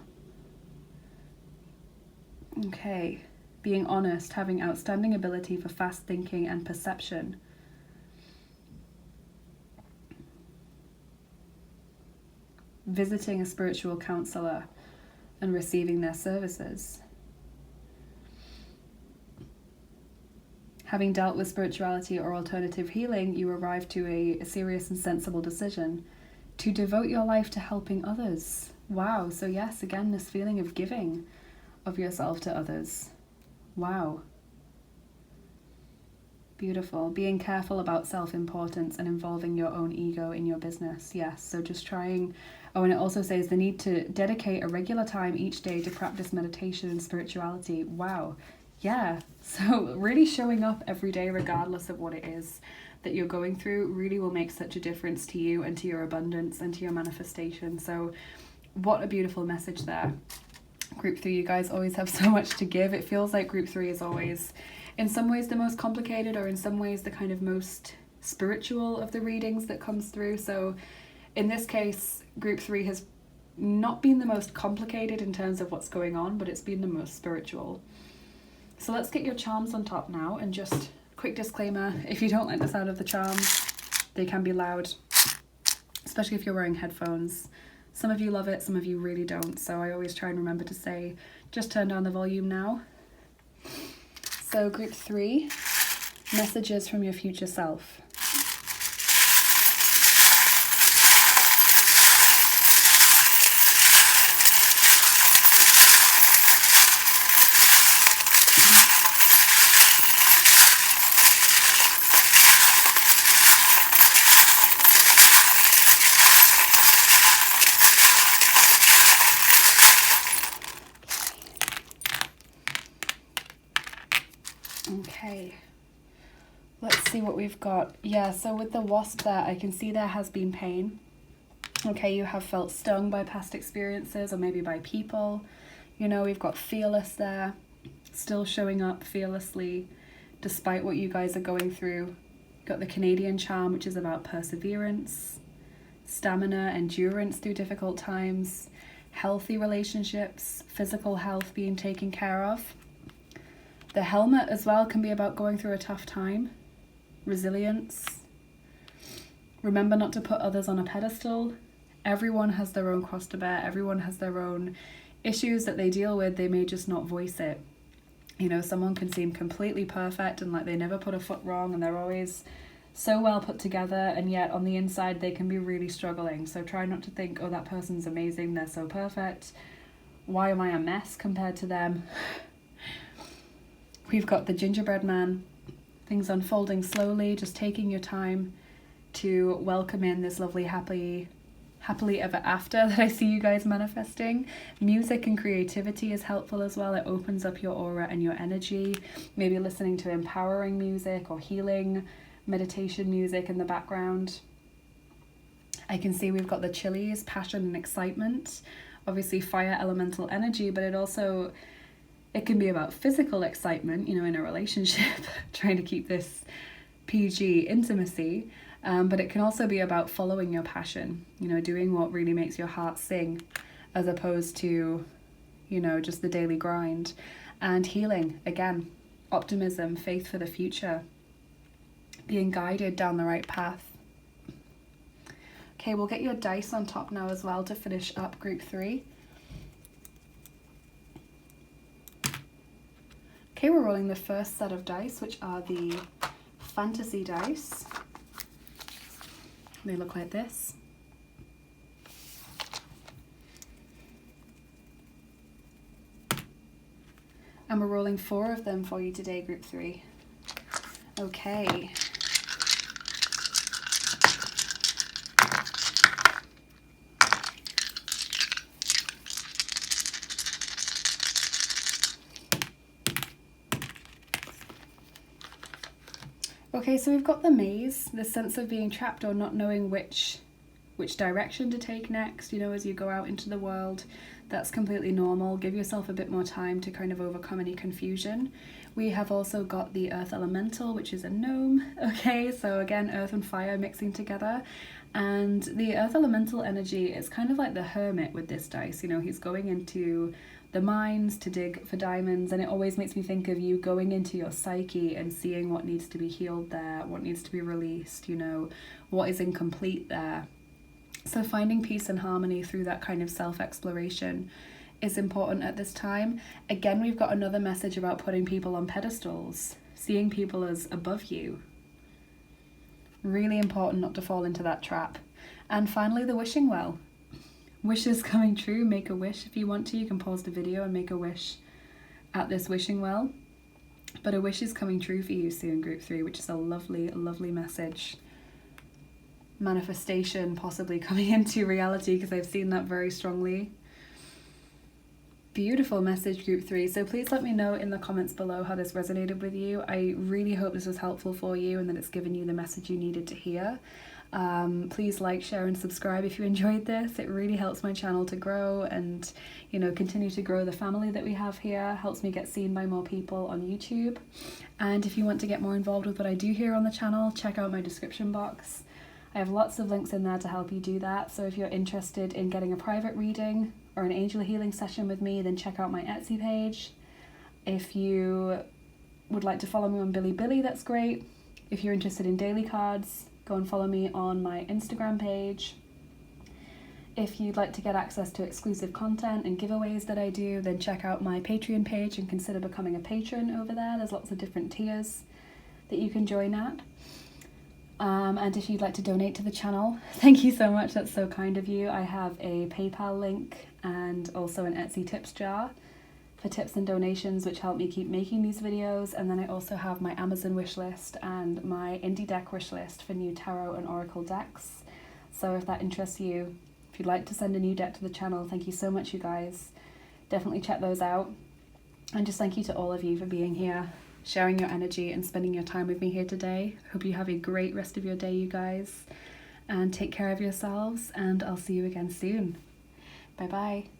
Okay, being honest, having outstanding ability for fast thinking and perception. Visiting a spiritual counselor and receiving their services. Having dealt with spirituality or alternative healing, you arrive to a serious and sensible decision to devote your life to helping others. Wow, so yes, again, this feeling of giving of yourself to others. Wow. Beautiful. Being careful about self-importance and involving your own ego in your business. Yes, so just trying. Oh, and it also says the need to dedicate a regular time each day to practice meditation and spirituality. Wow. Yeah, so really showing up every day regardless of what it is that you're going through really will make such a difference to you and to your abundance and to your manifestation. So what a beautiful message there. Group 3, you guys always have so much to give. It feels like group 3 is always in some ways the most complicated, or in some ways the kind of most spiritual of the readings that comes through. So in this case, group 3 has not been the most complicated in terms of what's going on, but it's been the most spiritual. So let's get your charms on top now, and just quick disclaimer, if you don't like the sound of the charms, they can be loud, especially if you're wearing headphones. Some of you love it, some of you really don't, so I always try and remember to say, just turn down the volume now. So group 3, messages from your future self. Okay, let's see what we've got. Yeah, so with the wasp there, I can see there has been pain. Okay, you have felt stung by past experiences or maybe by people. You know, we've got fearless there, still showing up fearlessly despite what you guys are going through. Got the Canadian charm, which is about perseverance, stamina, endurance through difficult times, healthy relationships, physical health being taken care of. The helmet as well can be about going through a tough time, resilience. Remember not to put others on a pedestal. Everyone has their own cross to bear. Everyone has their own issues that they deal with. They may just not voice it. You know, someone can seem completely perfect and like they never put a foot wrong and they're always so well put together, and yet on the inside they can be really struggling. So try not to think, oh, that person's amazing, they're so perfect. Why am I a mess compared to them? We've got the gingerbread man, things unfolding slowly, just taking your time to welcome in this lovely happily ever after that I see you guys manifesting. Music and creativity is helpful as well. It opens up your aura and your energy. Maybe listening to empowering music or healing meditation music in the background. I can see we've got the chilies, passion and excitement. Obviously fire elemental energy, but it can be about physical excitement, you know, in a relationship, trying to keep this PG intimacy, but it can also be about following your passion, you know, doing what really makes your heart sing, as opposed to, you know, just the daily grind. And healing, again, optimism, faith for the future, being guided down the right path. Okay, we'll get your dice on top now as well to finish up group 3. Okay, we're rolling the first set of dice, which are the fantasy dice. They look like this. And we're rolling 4 of them for you today, group 3. Okay. Okay, so we've got the maze, the sense of being trapped or not knowing which direction to take next, you know, as you go out into the world. That's completely normal. Give yourself a bit more time to kind of overcome any confusion. We have also got the earth elemental, which is a gnome. Okay, so again, earth and fire mixing together. And the earth elemental energy is kind of like the hermit with this dice. You know, he's going into the mines to dig for diamonds, and it always makes me think of you going into your psyche and seeing what needs to be healed there, what needs to be released, you know, what is incomplete there. So finding peace and harmony through that kind of self-exploration is important at this time. Again, we've got another message about putting people on pedestals, seeing people as above you. Really important not to fall into that trap. And finally, the wishing well. Wishes coming true. Make a wish if you want to. You can pause the video and make a wish at this wishing well. But a wish is coming true for you soon, group 3, which is a lovely, lovely message. Manifestation possibly coming into reality, because I've seen that very strongly. Beautiful message, group 3. So please let me know in the comments below how this resonated with you. I really hope this was helpful for you and that it's given you the message you needed to hear. Please like, share and subscribe if you enjoyed this. It really helps my channel to grow and, you know, continue to grow the family that we have here. Helps me get seen by more people on YouTube. And if you want to get more involved with what I do here on the channel, check out my description box. I have lots of links in there to help you do that. So if you're interested in getting a private reading or an angel healing session with me, then check out my Etsy page. If you would like to follow me on Bilibili, that's great. If you're interested in daily cards, go and follow me on my Instagram page. If you'd like to get access to exclusive content and giveaways that I do, then check out my Patreon page and consider becoming a patron over there. There's lots of different tiers that you can join at. And if you'd like to donate to the channel, thank you so much, that's so kind of you. I have a PayPal link and also an Etsy tips jar for tips and donations, which help me keep making these videos. And then I also have my Amazon wishlist and my indie deck wishlist for new tarot and oracle decks. So if that interests you, if you'd like to send a new deck to the channel, thank you so much, you guys. Definitely check those out. And just thank you to all of you for being here, sharing your energy and spending your time with me here today. Hope you have a great rest of your day, you guys, and take care of yourselves, and I'll see you again soon. Bye bye.